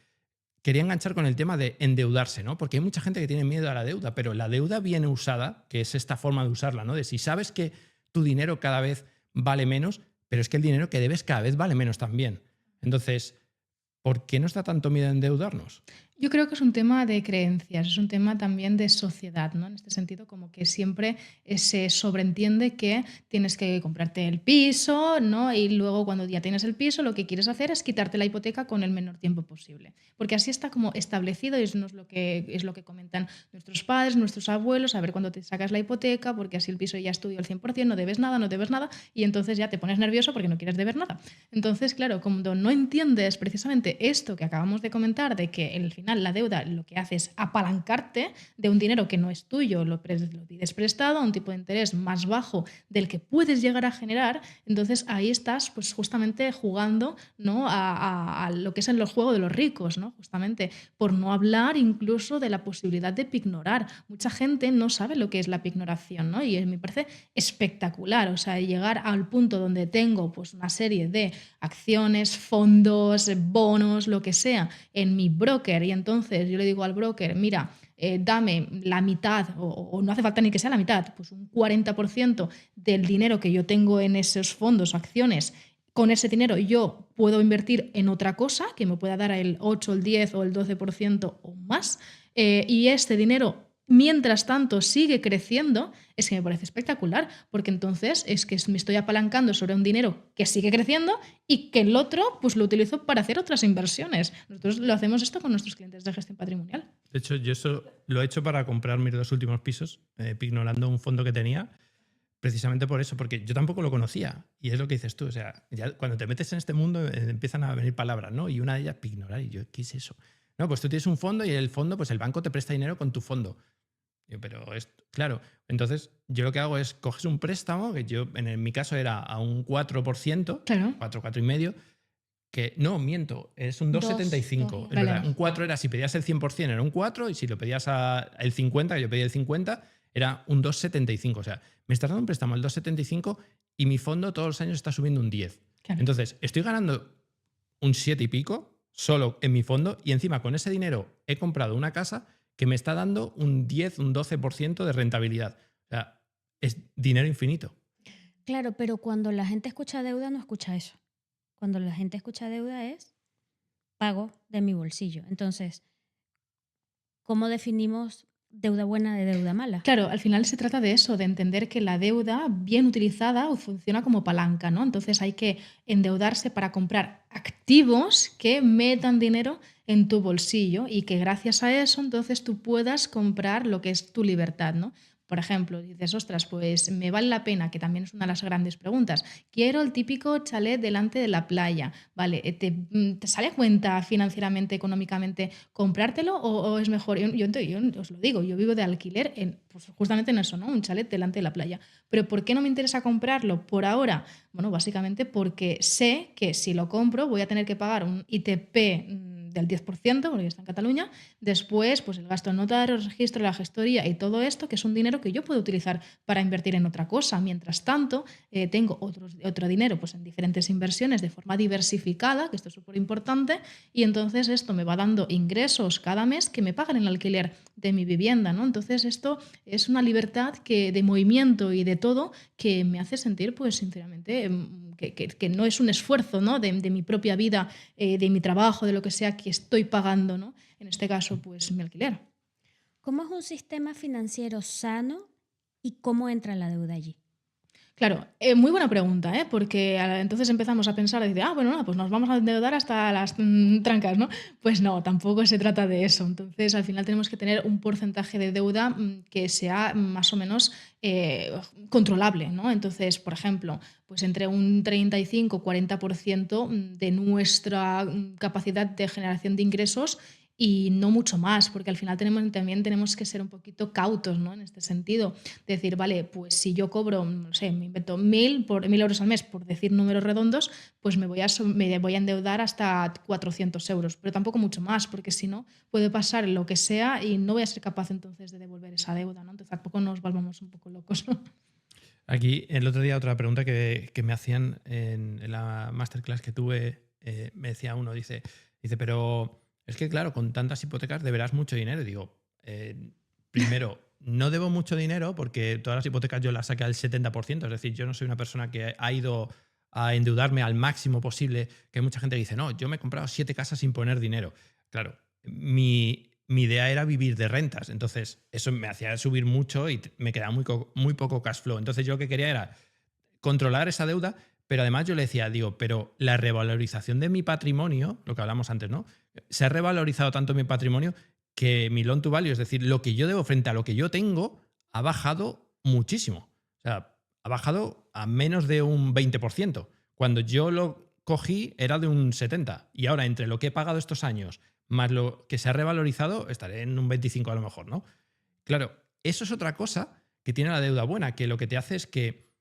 quería enganchar con el tema de endeudarse, ¿no? Porque hay mucha gente que tiene miedo a la deuda, pero la deuda bien usada, que es esta forma de usarla, ¿no? De si sabes que tu dinero cada vez vale menos, pero es que el dinero que debes cada vez vale menos también. Entonces, ¿por qué nos da tanto miedo a endeudarnos? Yo creo que es un tema de creencias, es un tema también de sociedad, ¿no? En este sentido, como que siempre se sobreentiende que tienes que comprarte el piso, ¿no? Y luego cuando ya tienes el piso, lo que quieres hacer es quitarte la hipoteca con el menor tiempo posible. Porque así está como establecido y eso no es lo que comentan nuestros padres, nuestros abuelos, a ver cuándo te sacas la hipoteca, porque así el piso ya estudió al 100%, no debes nada, y entonces ya te pones nervioso porque no quieres deber nada. Entonces, claro, cuando no entiendes precisamente esto que acabamos de comentar, de que al final la deuda lo que hace es apalancarte de un dinero que no es tuyo, lo pides prestado a un tipo de interés más bajo del que puedes llegar a generar, entonces ahí estás pues justamente jugando, ¿no? a lo que es en el juego de los ricos, ¿no? Justamente por no hablar incluso de la posibilidad de pignorar. Mucha gente no sabe lo que es la pignoración, ¿no? Y me parece espectacular, o sea, llegar al punto donde tengo pues una serie de acciones, fondos, bonos, lo que sea, en mi broker y entonces yo le digo al broker, mira, dame la mitad o no hace falta ni que sea la mitad, pues un 40% del dinero que yo tengo en esos fondos o acciones. Con ese dinero yo puedo invertir en otra cosa que me pueda dar el 8, el 10 o el 12% o más y este dinero mientras tanto sigue creciendo, es que me parece espectacular, porque entonces es que me estoy apalancando sobre un dinero que sigue creciendo y que el otro pues lo utilizo para hacer otras inversiones. Nosotros lo hacemos esto con nuestros clientes de gestión patrimonial. De hecho, yo eso lo he hecho para comprar mis 2 últimos pisos, pignorando un fondo que tenía, precisamente por eso, porque yo tampoco lo conocía. Y es lo que dices tú, o sea, ya cuando te metes en este mundo empiezan a venir palabras, ¿no? Y una de ellas, pignorar. Y yo, ¿qué es eso? No, pues tú tienes un fondo y el fondo, pues el banco te presta dinero con tu fondo. Yo, pero es claro, entonces yo lo que hago es coges un préstamo, que yo en mi caso era a un 4%, Claro. 4,5%, que no, miento, es un 2,75. Es Vale. verdad, un 4 era si pedías el 100% era un 4 y si lo pedías el 50, que yo pedía el 50, era un 2,75. O sea, me estás dando un préstamo al 2,75 y mi fondo todos los años está subiendo un 10. Claro. Entonces, estoy ganando un 7 y pico solo en mi fondo y encima con ese dinero he comprado una casa que me está dando un 10, un 12% de rentabilidad. O sea, es dinero infinito. Claro, pero cuando la gente escucha deuda, no escucha eso. Cuando la gente escucha deuda es pago de mi bolsillo. Entonces, ¿cómo definimos deuda buena de deuda mala? Claro, al final se trata de eso, de entender que la deuda bien utilizada funciona como palanca, ¿no? Entonces hay que endeudarse para comprar activos que metan dinero en tu bolsillo y que gracias a eso entonces tú puedas comprar lo que es tu libertad, ¿no? Por ejemplo, dices, ostras, pues me vale la pena, que también es una de las grandes preguntas. Quiero el típico chalet delante de la playa, ¿vale? ¿Te sale a cuenta financieramente, económicamente comprártelo o es mejor? Yo os lo digo, yo vivo de alquiler pues justamente en eso, ¿no? Un chalet delante de la playa. Pero ¿por qué no me interesa comprarlo por ahora? Bueno, básicamente porque sé que si lo compro voy a tener que pagar un ITP del 10%, porque está en Cataluña. Después, pues el gasto del notario, el registro, la gestoría y todo esto, que es un dinero que yo puedo utilizar para invertir en otra cosa. Mientras tanto, tengo otro dinero pues, en diferentes inversiones de forma diversificada, que esto es súper importante, y entonces esto me va dando ingresos cada mes que me pagan el alquiler de mi vivienda, ¿no? Entonces esto es una libertad de movimiento y de todo que me hace sentir, pues sinceramente, que no es un esfuerzo, ¿no? de mi propia vida, de mi trabajo, de lo que sea que estoy pagando, ¿no? En este caso, pues mi alquiler. ¿Cómo es un sistema financiero sano y cómo entra la deuda allí? Claro, muy buena pregunta, ¿eh? Porque entonces empezamos a pensar, decir, bueno, nada, pues nos vamos a endeudar hasta las trancas, ¿no? Pues no, tampoco se trata de eso. Entonces, al final tenemos que tener un porcentaje de deuda que sea más o menos controlable, ¿no? Entonces, por ejemplo, pues entre un 35-40% de nuestra capacidad de generación de ingresos y no mucho más, porque al final también tenemos que ser un poquito cautos, ¿no? En este sentido. Decir, vale, pues si yo cobro, no sé, me invento 1.000 euros al mes, por decir números redondos, pues me voy a endeudar hasta 400 euros, pero tampoco mucho más, porque si no, puede pasar lo que sea y no voy a ser capaz entonces de devolver esa deuda, ¿no? Entonces tampoco nos volvamos un poco locos, ¿no? Aquí, el otro día, otra pregunta que me hacían en la masterclass que tuve, me decía uno, dice, pero es que claro, con tantas hipotecas deberás mucho dinero. Y digo, primero, no debo mucho dinero porque todas las hipotecas yo las saqué al 70%, es decir, yo no soy una persona que ha ido a endeudarme al máximo posible, que hay mucha gente que dice, no, yo me he comprado 7 casas sin poner dinero. Claro, mi idea era vivir de rentas, entonces eso me hacía subir mucho y me quedaba muy poco cash flow. Entonces yo lo que quería era controlar esa deuda, pero además yo le decía, digo, pero la revalorización de mi patrimonio, lo que hablamos antes, ¿no? Se ha revalorizado tanto mi patrimonio que mi loan to value, es decir, lo que yo debo frente a lo que yo tengo, ha bajado muchísimo. O sea, ha bajado a menos de un 20%. Cuando yo lo cogí era de un 70%. Y ahora, entre lo que he pagado estos años más lo que se ha revalorizado, estaré en un 25 a lo mejor, ¿no? Claro, eso es otra cosa que tiene la deuda buena, que lo que te hace es que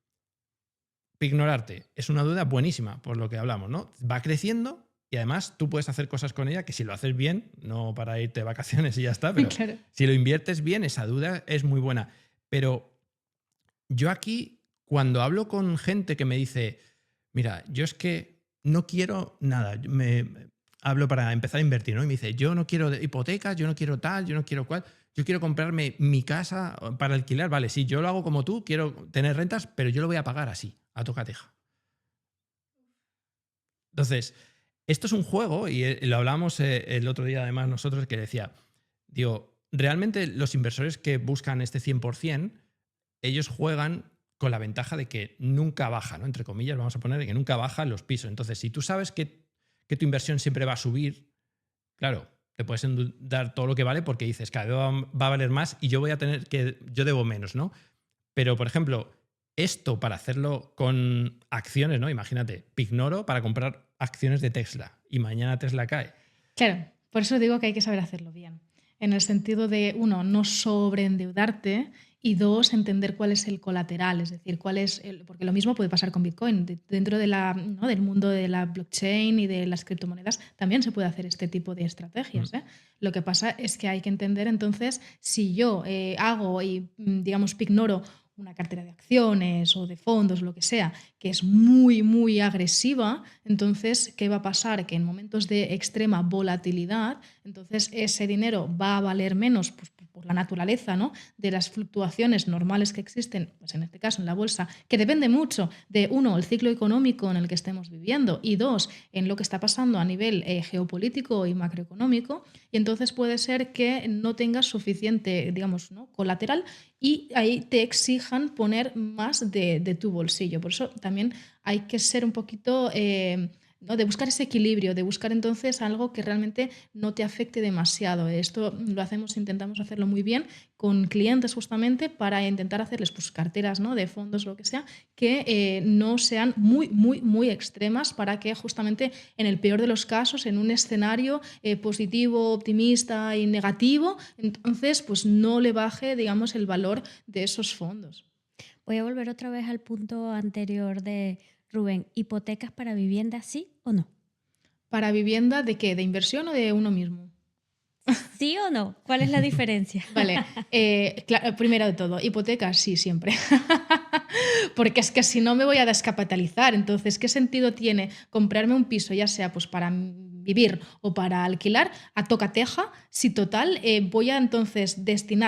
ignorarte. Es una deuda buenísima, por lo que hablamos, ¿no? Va creciendo y además tú puedes hacer cosas con ella que si lo haces bien, no para irte de vacaciones y ya está, pero Claro. si lo inviertes bien, esa deuda es muy buena. Pero yo aquí, cuando hablo con gente que me dice, mira, yo es que no quiero nada, hablo para empezar a invertir, ¿no? Y me dice, yo no quiero hipotecas, yo no quiero tal, yo no quiero cual, yo quiero comprarme mi casa para alquilar, vale, sí, yo lo hago como tú, quiero tener rentas, pero yo lo voy a pagar así, a tocateja. Entonces, esto es un juego, y lo hablamos el otro día además nosotros, que decía, digo, realmente los inversores que buscan este 100%, ellos juegan con la ventaja de que nunca baja, ¿no? Entre comillas, vamos a poner que nunca bajan los pisos. Entonces, si tú sabes que tu inversión siempre va a subir, claro, te puedes dar todo lo que vale porque dices, cada vez va a valer más y yo yo debo menos, ¿no? Pero, por ejemplo, esto para hacerlo con acciones, ¿no? Imagínate, Pignoro para comprar acciones de Tesla y mañana Tesla cae. Claro, por eso digo que hay que saber hacerlo bien. En el sentido de, uno, no sobreendeudarte y dos, entender cuál es el colateral, es decir, porque lo mismo puede pasar con Bitcoin. Dentro ¿no? del mundo de la blockchain y de las criptomonedas también se puede hacer este tipo de estrategias. ¿eh? Lo que pasa es que hay que entender entonces si yo hago y, digamos, pignoro una cartera de acciones o de fondos, lo que sea, que es muy, muy agresiva, entonces, ¿qué va a pasar? Que en momentos de extrema volatilidad, entonces ese dinero va a valer menos pues, por la naturaleza, ¿no? De las fluctuaciones normales que existen, pues en este caso en la bolsa, que depende mucho de, uno, el ciclo económico en el que estemos viviendo y dos, en lo que está pasando a nivel geopolítico y macroeconómico, y entonces puede ser que no tengas suficiente, digamos, ¿no? colateral y ahí te exijan poner más de tu bolsillo. Por eso también hay que ser un poquito, ¿no? de buscar ese equilibrio, de buscar entonces algo que realmente no te afecte demasiado. Esto lo intentamos hacerlo muy bien con clientes justamente para intentar hacerles pues, carteras, ¿no? de fondos, lo que sea, que no sean muy, muy, muy extremas para que justamente en el peor de los casos, en un escenario positivo, optimista y negativo, entonces pues no le baje, digamos, el valor de esos fondos. Voy a volver otra vez al punto anterior de Rubén. ¿Hipotecas para vivienda sí o no? ¿Para vivienda de qué? ¿De inversión o de uno mismo? ¿Sí o no? ¿Cuál es la diferencia? Vale, primero de todo, hipotecas sí, siempre. Porque es que si no me voy a descapitalizar. Entonces, ¿qué sentido tiene comprarme un piso, ya sea pues para vivir o para alquilar, a tocateja, si total voy a entonces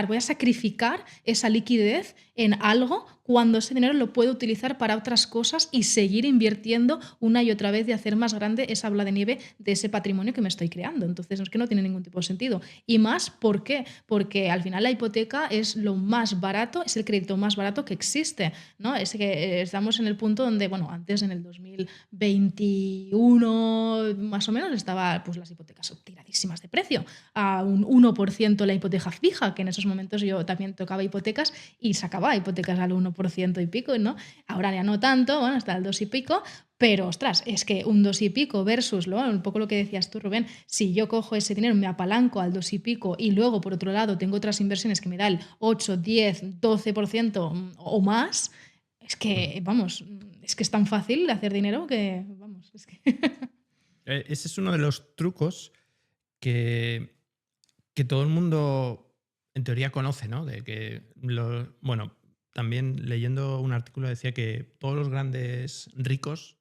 voy a sacrificar esa liquidez en algo cuando ese dinero lo puedo utilizar para otras cosas y seguir invirtiendo una y otra vez de hacer más grande esa bola de nieve de ese patrimonio que me estoy creando? Entonces, es que no tiene ningún tipo de sentido. Y más, ¿por qué? Porque al final la hipoteca es lo más barato, es el crédito más barato que existe, ¿no? Es que estamos en el punto donde, bueno, antes en el 2021 más o menos estaba pues las hipotecas tiradísimas de precio, a un 1% la hipoteca fija, que en esos momentos yo también tocaba hipotecas y sacaba hipotecas al 1% y pico, ¿no? Ahora ya no tanto, bueno, está al 2 y pico, pero, ostras, es que un 2 y pico versus un poco lo que decías tú, Rubén, si yo cojo ese dinero, me apalanco al 2 y pico y luego, por otro lado, tengo otras inversiones que me da el 8, 10, 12% o más, es que, vamos, es que es tan fácil hacer dinero que, vamos, es que... Ese es uno de los trucos que todo el mundo en teoría conoce, ¿no? De que bueno, también leyendo un artículo decía que todos los grandes ricos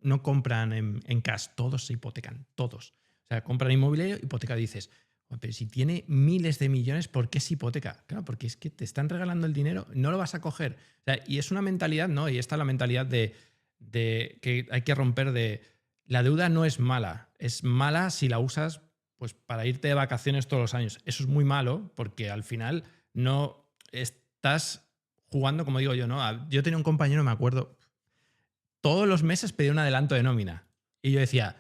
no compran en cash, todos se hipotecan, todos. O sea, compran inmobiliario, hipoteca, dices, pero si tiene miles de millones, ¿por qué es hipoteca? Claro, porque es que te están regalando el dinero, no lo vas a coger. O sea, y es una mentalidad, ¿no? Y esta es la mentalidad de que hay que romper de la deuda no es mala si la usas pues para irte de vacaciones todos los años. Eso es muy malo porque al final no estás jugando, como digo yo, ¿no? Yo tenía un compañero, me acuerdo, todos los meses pedía un adelanto de nómina. Y yo decía,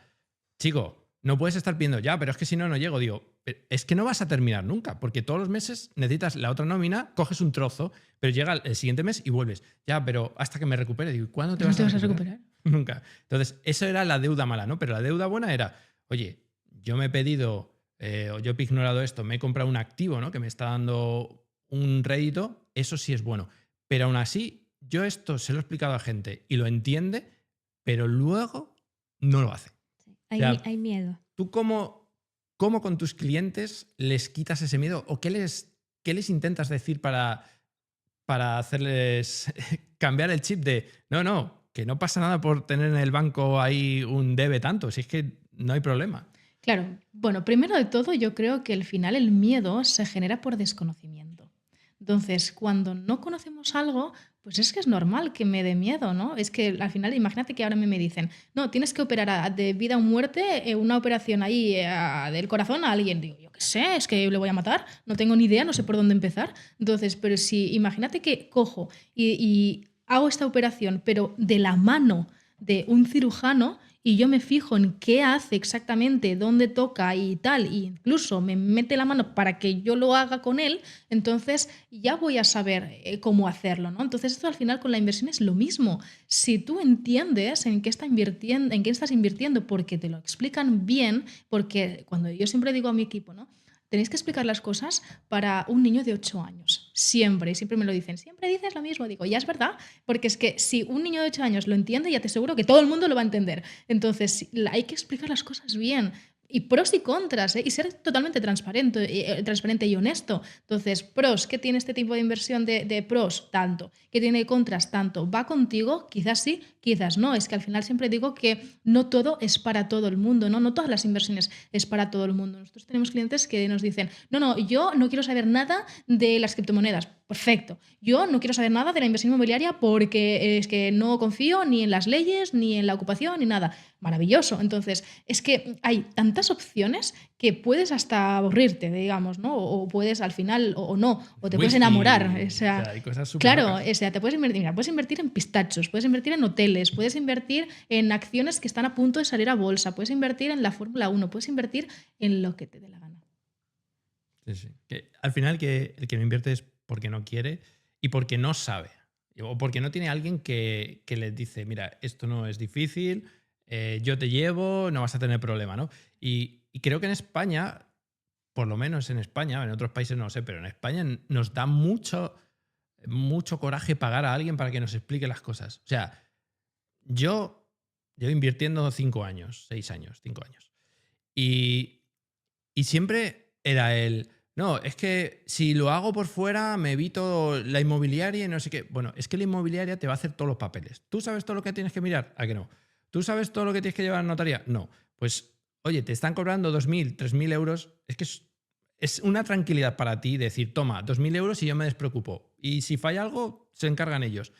chico, no puedes estar pidiendo ya, pero es que si no, no llego. Digo, es que no vas a terminar nunca, porque todos los meses necesitas la otra nómina, coges un trozo, pero llega el siguiente mes y vuelves. Ya, pero hasta que me recupere. Digo, ¿cuándo te ¿No vas te a vas a recuperar? recuperar? Nunca. Entonces, eso era la deuda mala, ¿no? Pero la deuda buena era, oye, yo me he pedido, o yo he ignorado esto, me he comprado un activo, ¿no? Que me está dando un rédito, eso sí es bueno. Pero aún así, yo esto se lo he explicado a gente y lo entiende, pero luego no lo hace. O sea, Hay miedo. ¿tú cómo con tus clientes les quitas ese miedo? ¿O qué les intentas decir para hacerles cambiar el chip de no, que no pasa nada por tener en el banco ahí un debe tanto, si es que no hay problema? Claro, bueno, primero de todo yo creo que al final el miedo se genera por desconocimiento. Entonces, cuando no conocemos algo, pues es que es normal que me dé miedo, ¿no? Es que al final, imagínate que ahora me dicen, no, tienes que operar de vida o muerte, una operación ahí del corazón a alguien. Digo, yo qué sé, es que le voy a matar, no tengo ni idea, no sé por dónde empezar. Entonces, pero si imagínate que cojo y hago esta operación, pero de la mano de un cirujano, y yo me fijo en qué hace exactamente, dónde toca y tal, e incluso me mete la mano para que yo lo haga con él, entonces ya voy a saber cómo hacerlo, ¿no? Entonces esto al final con la inversión es lo mismo. Si tú entiendes en qué estás invirtiendo porque te lo explican bien, porque cuando yo siempre digo a mi equipo, ¿no? Tenéis que explicar las cosas para un niño de 8 años. Siempre me lo dicen. Siempre dices lo mismo. Digo, ya es verdad, porque es que si un niño de 8 años lo entiende, ya te aseguro que todo el mundo lo va a entender. Entonces, hay que explicar las cosas bien. Y pros y contras, ¿eh? Y ser totalmente transparente y honesto. Entonces, pros, ¿qué tiene este tipo de inversión de pros? Tanto. ¿Qué tiene de contras? Tanto. ¿Va contigo? Quizás sí, quizás no. Es que al final siempre digo que no todo es para todo el mundo, ¿no? No todas las inversiones es para todo el mundo. Nosotros tenemos clientes que nos dicen, no, yo no quiero saber nada de las criptomonedas. Perfecto. Yo no quiero saber nada de la inversión inmobiliaria porque es que no confío ni en las leyes, ni en la ocupación, ni nada. Maravilloso. Entonces, es que hay tantas opciones que puedes hasta aburrirte, digamos, ¿no? O puedes al final, o no, o te puedes Whisky, enamorar. O sea, hay cosas súper claro, locas. o sea, te puedes invertir, mira, puedes invertir en pistachos, puedes invertir en hoteles, puedes invertir en acciones que están a punto de salir a bolsa, puedes invertir en la Fórmula 1, puedes invertir en lo que te dé la gana. Sí, sí. Que al final el que no invierte es porque no quiere y porque no sabe. O porque no tiene alguien que le dice, mira, esto no es difícil, yo te llevo, no vas a tener problema, ¿no? Y creo que en España, por lo menos en España, en otros países no lo sé, pero en España nos da mucho coraje pagar a alguien para que nos explique las cosas. O sea, yo llevo invirtiendo 5 años, 6 años, 5 años. Y, y siempre era no, es que si lo hago por fuera me evito la inmobiliaria y no sé qué. Bueno, es que la inmobiliaria te va a hacer todos los papeles. ¿Tú sabes todo lo que tienes que mirar? ¿A que no? ¿Tú sabes todo lo que tienes que llevar a la notaría? No. Pues, oye, te están cobrando 2.000, 3.000 euros. Es que es una tranquilidad para ti decir, toma, 2.000 euros y yo me despreocupo. Y si falla algo, se encargan ellos.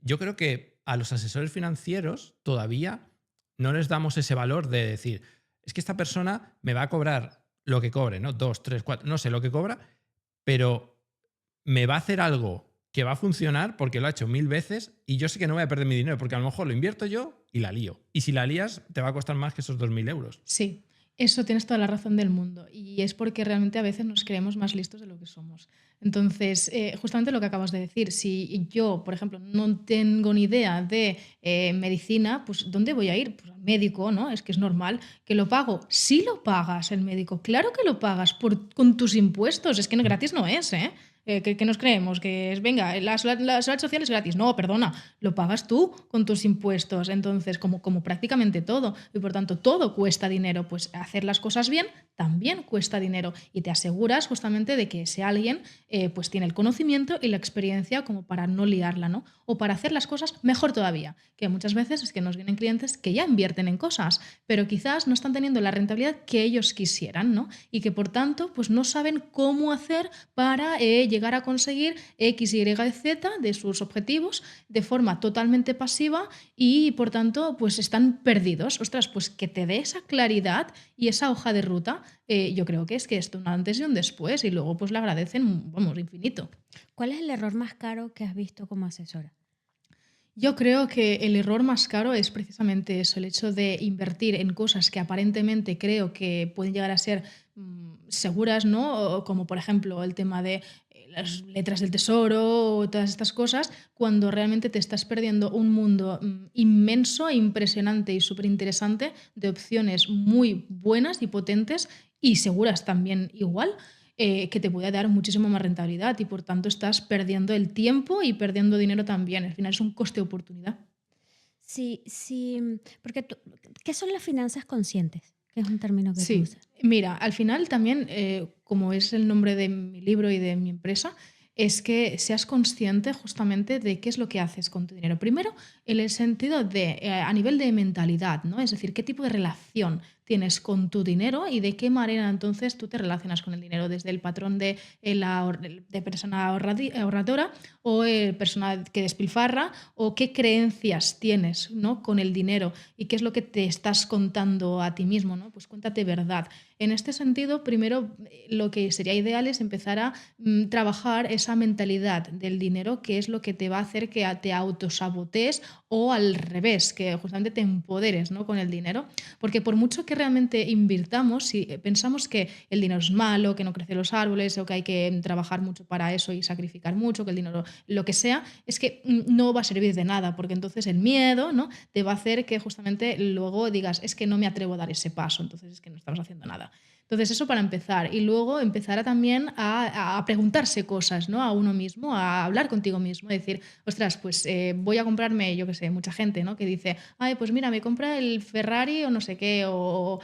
Yo creo que a los asesores financieros todavía no les damos ese valor de decir, es que esta persona me va a cobrar lo que cobre, ¿no? 2, 3, 4, no sé lo que cobra, pero me va a hacer algo que va a funcionar porque lo ha hecho 1.000 veces y yo sé que no voy a perder mi dinero porque a lo mejor lo invierto yo y la lío. Y si la lías, te va a costar más que esos 2.000 euros. Sí, eso tienes toda la razón del mundo y es porque realmente a veces nos creemos más listos de lo que somos. Entonces, justamente lo que acabas de decir, si yo, por ejemplo, no tengo ni idea de medicina, pues ¿dónde voy a ir? Pues al médico, ¿no? Es que es normal que lo pago. Sí lo pagas el médico, claro que lo pagas con tus impuestos, es que gratis no es, ¿eh? ¿Qué nos creemos? Que es, venga, la seguridad social es gratis. No, perdona, lo pagas tú con tus impuestos. Entonces, como prácticamente todo, y por tanto todo cuesta dinero, pues hacer las cosas bien también cuesta dinero y te aseguras justamente de que ese alguien pues tiene el conocimiento y la experiencia como para no liarla, ¿no? O para hacer las cosas mejor todavía, que muchas veces es que nos vienen clientes que ya invierten en cosas, pero quizás no están teniendo la rentabilidad que ellos quisieran, ¿no? Y que por tanto pues no saben cómo hacer para llegar a conseguir X, Y, Z de sus objetivos de forma totalmente pasiva y por tanto pues están perdidos. Ostras, pues que te dé esa claridad y esa hoja de ruta, yo creo que es que esto un antes y un después y luego pues le agradecen, vamos, infinito. ¿Cuál es el error más caro que has visto como asesora? Yo creo que el error más caro es precisamente eso, el hecho de invertir en cosas que aparentemente creo que pueden llegar a ser seguras, ¿no? O como por ejemplo el tema de las letras del tesoro o todas estas cosas, cuando realmente te estás perdiendo un mundo inmenso, impresionante y súper interesante de opciones muy buenas y potentes y seguras también igual que te puede dar muchísimo más rentabilidad y por tanto estás perdiendo el tiempo y perdiendo dinero también. Al final es un coste de oportunidad. Sí, sí, porque ¿qué son las finanzas conscientes? Que es un término que tú Sí, usas. mira, al final también, como es el nombre de mi libro y de mi empresa, es que seas consciente justamente de qué es lo que haces con tu dinero. Primero, en el sentido de, a nivel de mentalidad, ¿no? Es decir, qué tipo de relación tienes con tu dinero y de qué manera entonces tú te relacionas con el dinero, desde el patrón de persona ahorradora o persona que despilfarra o qué creencias tienes, ¿no? Con el dinero y qué es lo que te estás contando a ti mismo, ¿no? Pues cuéntate verdad. En este sentido, primero lo que sería ideal es empezar a trabajar esa mentalidad del dinero, que es lo que te va a hacer que te autosabotees o al revés, que justamente te empoderes, ¿no? Con el dinero. Porque por mucho que realmente invirtamos, si pensamos que el dinero es malo, que no crecen los árboles o que hay que trabajar mucho para eso y sacrificar mucho, que el dinero lo que sea, es que no va a servir de nada, porque entonces el miedo, ¿no? Te va a hacer que justamente luego digas, es que no me atrevo a dar ese paso, entonces es que no estamos haciendo nada. Entonces eso para empezar y luego empezar también a preguntarse cosas, ¿no? A uno mismo, a hablar contigo mismo, decir, ostras, pues voy a comprarme, yo qué sé, mucha gente, ¿no? Que dice, ay, pues mira, me compra el Ferrari o no sé qué, o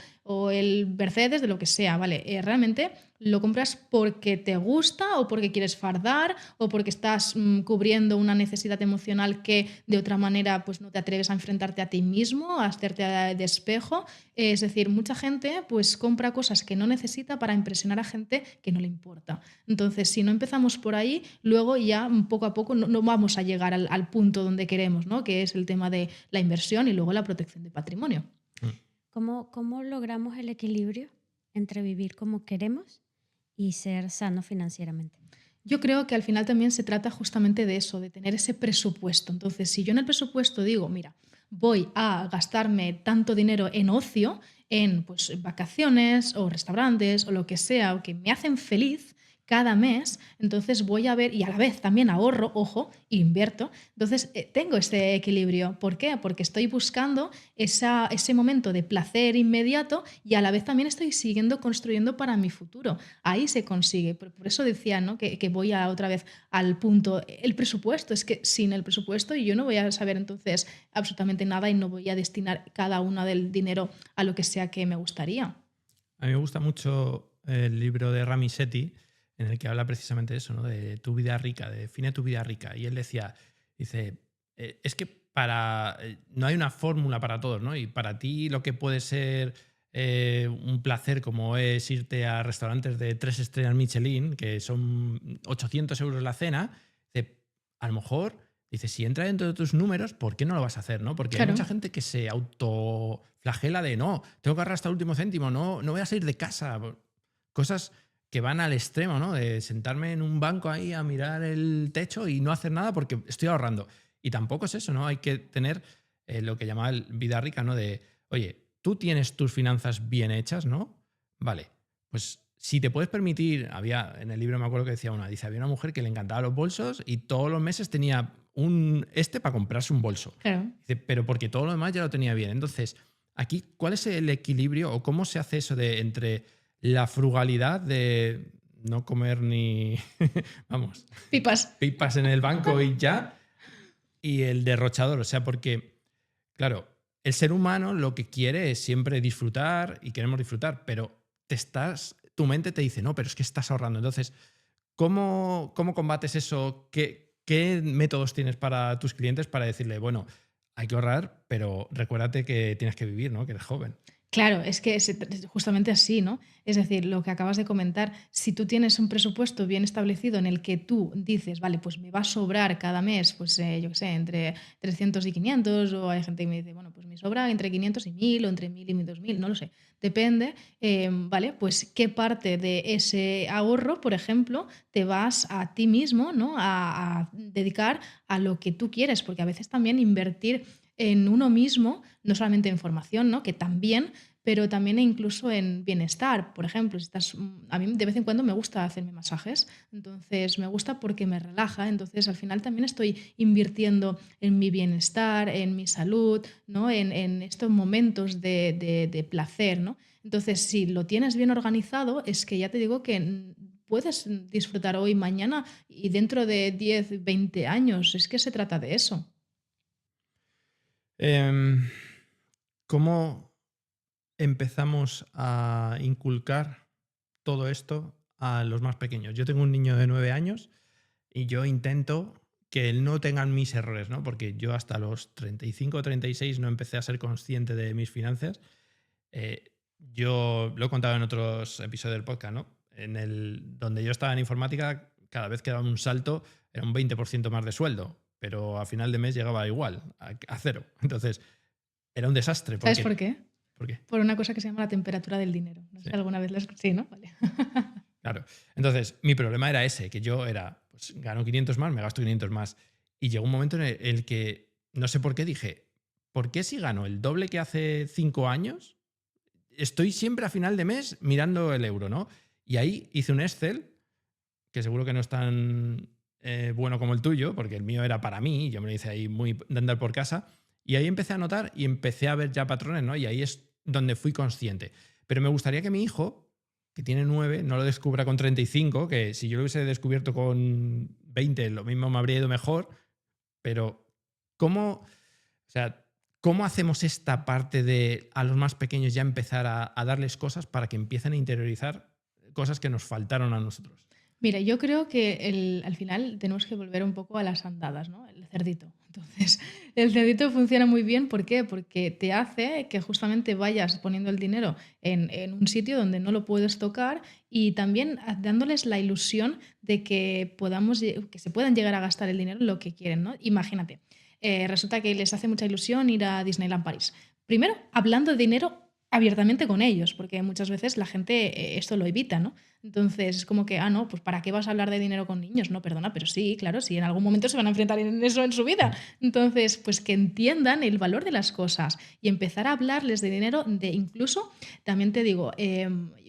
el Mercedes, de lo que sea, ¿vale? Realmente lo compras porque te gusta o porque quieres fardar o porque estás cubriendo una necesidad emocional que de otra manera pues no te atreves a enfrentarte a ti mismo, a hacerte de espejo. Es decir, mucha gente pues compra cosas que no necesita para impresionar a gente que no le importa. Entonces, si no empezamos por ahí, luego ya poco a poco no vamos a llegar al punto donde queremos, ¿no? Que es el tema de la inversión y luego la protección de patrimonio. ¿Cómo logramos el equilibrio entre vivir como queremos y ser sanos financieramente? Yo creo que al final también se trata justamente de eso, de tener ese presupuesto. Entonces, si yo en el presupuesto digo, mira, voy a gastarme tanto dinero en ocio, en pues, vacaciones o restaurantes o lo que sea, o que me hacen feliz, cada mes, entonces voy a ver, y a la vez también ahorro, ojo, invierto. Entonces tengo ese equilibrio. ¿Por qué? Porque estoy buscando ese momento de placer inmediato y a la vez también estoy siguiendo construyendo para mi futuro. Ahí se consigue. Por eso decía, ¿no? que voy otra vez al punto. El presupuesto, es que sin el presupuesto yo no voy a saber entonces absolutamente nada y no voy a destinar cada uno del dinero a lo que sea que me gustaría. A mí me gusta mucho el libro de Rami Sethi, en el que habla precisamente de eso, ¿no? De tu vida rica, de define tu vida rica. Y él dice, es que no hay una fórmula para todos, ¿no? Y para ti lo que puede ser un placer como es irte a restaurantes de 3 estrellas Michelin, que son 800 euros la cena, dice, a lo mejor, dice, si entra dentro de tus números, ¿por qué no lo vas a hacer, no? Porque hay Claro. mucha gente que se autoflagela de, no, tengo que ahorrar hasta el último céntimo, no voy a salir de casa. Cosas que van al extremo, ¿no? De sentarme en un banco ahí a mirar el techo y no hacer nada porque estoy ahorrando. Y tampoco es eso, ¿no? Hay que tener lo que llama vida rica, ¿no? De, oye, tú tienes tus finanzas bien hechas, ¿no? Vale, pues si te puedes permitir, en el libro me acuerdo que decía había una mujer que le encantaba los bolsos y todos los meses tenía para comprarse un bolso. Claro. Dice, pero porque todo lo demás ya lo tenía bien. Entonces, aquí, ¿cuál es el equilibrio o cómo se hace eso de entre la frugalidad de no comer ni, vamos, Pipas. pipas en el banco y ya, y el derrochador? O sea, porque, claro, el ser humano lo que quiere es siempre disfrutar y queremos disfrutar, pero tu mente te dice, no, pero es que estás ahorrando. Entonces, ¿cómo combates eso? ¿Qué métodos tienes para tus clientes para decirle, bueno, hay que ahorrar, pero recuérdate que tienes que vivir, ¿no? Que eres joven. Claro, es que es justamente así, ¿no? Es decir, lo que acabas de comentar, si tú tienes un presupuesto bien establecido en el que tú dices, vale, pues me va a sobrar cada mes, pues yo qué sé, entre 300 y 500, o hay gente que me dice, bueno, pues me sobra entre 500 y 1000, o entre 1000 y 2000, no lo sé, depende, ¿vale? Pues qué parte de ese ahorro, por ejemplo, te vas a ti mismo, ¿no? A dedicar a lo que tú quieres, porque a veces también invertir en uno mismo, no solamente en formación, ¿no? Que también, pero también incluso en bienestar. Por ejemplo, si a mí de vez en cuando me gusta hacerme masajes, entonces me gusta porque me relaja, entonces al final también estoy invirtiendo en mi bienestar, en mi salud, ¿no? En estos momentos de placer, ¿no? Entonces, si lo tienes bien organizado, es que ya te digo que puedes disfrutar hoy, mañana y dentro de 10, 20 años. Es que se trata de eso. ¿Cómo empezamos a inculcar todo esto a los más pequeños? Yo tengo un niño de 9 años y yo intento que él no tenga mis errores, ¿no? Porque yo hasta los 35 o 36 no empecé a ser consciente de mis finanzas. Yo lo he contado en otros episodios del podcast, ¿no? Donde yo estaba en informática, cada vez que daba un salto era un 20% más de sueldo, pero a final de mes llegaba igual, a cero. Entonces, era un desastre. ¿Sabes por qué? ¿Por qué? Por una cosa que se llama la temperatura del dinero. No sé Sí. si alguna vez la has escuchado. Sí, ¿no? Vale. Claro. Entonces, mi problema era ese, que yo pues gano 500 más, me gasto 500 más. Y llegó un momento en el que, no sé por qué, dije, ¿por qué si gano el doble que hace 5 años, estoy siempre a final de mes mirando el euro, ¿no? Y ahí hice un Excel, que seguro que no es tan bueno como el tuyo, porque el mío era para mí, yo me lo hice ahí muy de andar por casa, y ahí empecé a notar y empecé a ver ya patrones, ¿no? Y ahí es donde fui consciente. Pero me gustaría que mi hijo, que tiene 9, no lo descubra con 35, que si yo lo hubiese descubierto con 20, lo mismo me habría ido mejor, pero ¿cómo hacemos esta parte de a los más pequeños ya empezar a darles cosas para que empiecen a interiorizar cosas que nos faltaron a nosotros? Mira, yo creo que al final tenemos que volver un poco a las andadas, ¿no? El cerdito. Entonces, el cerdito funciona muy bien. ¿Por qué? Porque te hace que justamente vayas poniendo el dinero en un sitio donde no lo puedes tocar y también dándoles la ilusión de que se puedan llegar a gastar el dinero en lo que quieren, ¿no? Imagínate, resulta que les hace mucha ilusión ir a Disneyland París. Primero, hablando de dinero abiertamente con ellos, porque muchas veces la gente esto lo evita, ¿no? Entonces es como que, no, pues ¿para qué vas a hablar de dinero con niños? No, perdona, pero sí, claro, sí, en algún momento se van a enfrentar en eso en su vida. Entonces, pues que entiendan el valor de las cosas y empezar a hablarles de dinero, de incluso, también te digo,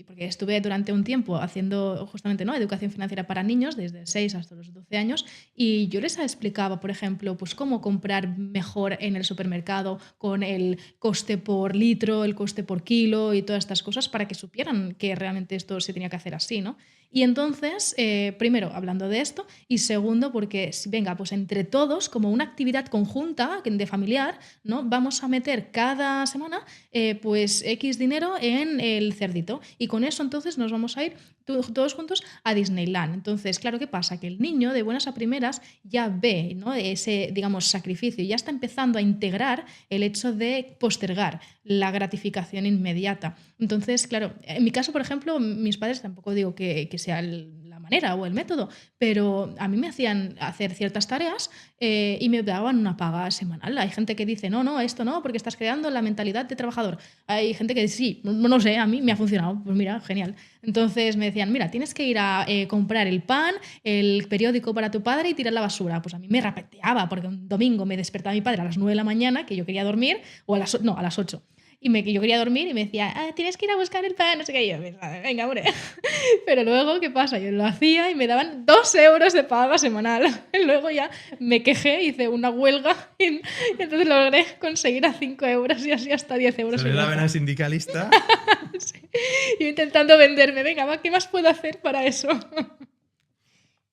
porque estuve durante un tiempo haciendo justamente, ¿no?, educación financiera para niños, desde 6 hasta los 12 años, y yo les explicaba, por ejemplo, pues cómo comprar mejor en el supermercado con el coste por litro, el coste por kilo y todas estas cosas para que supieran que realmente esto se tenía que hacer así, ¿no? Y entonces, primero, hablando de esto, y segundo, porque, venga, pues entre todos, como una actividad conjunta de familiar, ¿no?, vamos a meter cada semana pues X dinero en el cerdito. Y con eso entonces nos vamos a ir todos juntos a Disneyland. Entonces, claro, ¿qué pasa? Que el niño de buenas a primeras ya ve, ¿no?, ese, digamos, sacrificio, y ya está empezando a integrar el hecho de postergar la gratificación inmediata. Entonces, claro, en mi caso, por ejemplo, mis padres, tampoco digo que sea la manera o el método, pero a mí me hacían hacer ciertas tareas y me daban una paga semanal. Hay gente que dice, no, no, esto no, porque estás creando la mentalidad de trabajador. Hay gente que dice, sí, no sé, a mí me ha funcionado. Pues mira, genial. Entonces me decían, mira, tienes que ir a comprar el pan, el periódico para tu padre y tirar la basura. Pues a mí me rapeteaba, porque un domingo me despertaba mi padre a las 9 de la mañana, que yo quería dormir, o a las 8. Que yo quería dormir y me decía, tienes que ir a buscar el pan, no sé qué. Y yo, venga, hombre. Pero luego, ¿qué pasa? Yo lo hacía y me daban 2 euros de paga semanal. Y luego ya me quejé, hice una huelga y entonces logré conseguir a 5 euros y así hasta 10 euros. Se le da vena sindicalista. Sí. Yo intentando venderme, venga, ¿qué más puedo hacer para eso?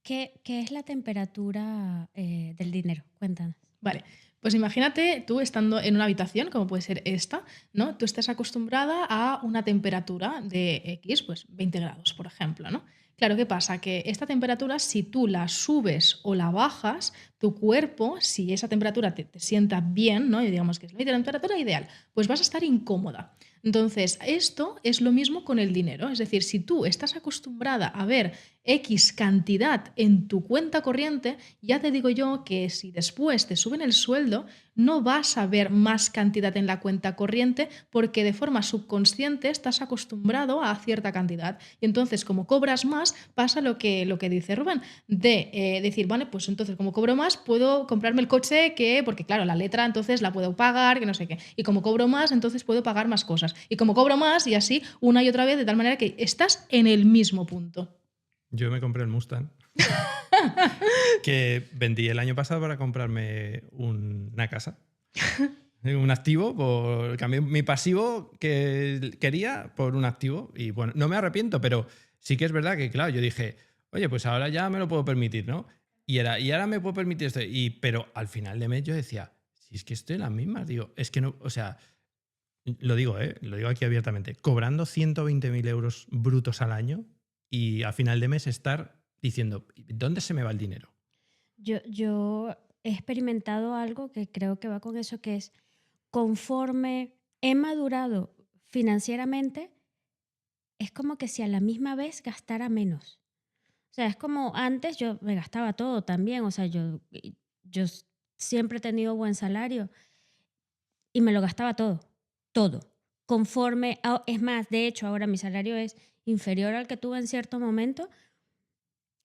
¿Qué es la temperatura del dinero? Cuéntanos. Vale, pues imagínate tú estando en una habitación, como puede ser esta, ¿no? Tú estás acostumbrada a una temperatura de X, pues 20 grados, por ejemplo, ¿no? Claro, ¿qué pasa? Que esta temperatura, si tú la subes o la bajas, tu cuerpo, si esa temperatura te sienta bien, ¿no?, y digamos que es la temperatura ideal, pues vas a estar incómoda. Entonces, esto es lo mismo con el dinero. Es decir, si tú estás acostumbrada a ver X cantidad en tu cuenta corriente, ya te digo yo que si después te suben el sueldo, no vas a ver más cantidad en la cuenta corriente porque de forma subconsciente estás acostumbrado a cierta cantidad. Y entonces, como cobras más, pasa lo que dice Rubén, de decir, vale, pues entonces como cobro más, puedo comprarme el coche porque claro, la letra entonces la puedo pagar, que no sé qué. Y como cobro más, entonces puedo pagar más cosas. Y como cobro más, y así una y otra vez, de tal manera que estás en el mismo punto. Yo me compré el Mustang. Que vendí el año pasado para comprarme una casa. Un activo, cambié mi pasivo que quería por un activo. Y bueno, no me arrepiento, pero sí que es verdad que, claro, yo dije, oye, pues ahora ya me lo puedo permitir, ¿no? Y ahora me puedo permitir esto. Pero al final de mes yo decía, si es que estoy en las mismas, digo, es que no, o sea, lo digo aquí abiertamente, cobrando 120.000 euros brutos al año y a final de mes estar diciendo, ¿dónde se me va el dinero? Yo he experimentado algo que creo que va con eso, que es conforme he madurado financieramente, es como que si a la misma vez gastara menos. O sea, es como antes yo me gastaba todo también, o sea, yo siempre he tenido buen salario y me lo gastaba todo, todo. Es más, de hecho, ahora mi salario es inferior al que tuve en cierto momento,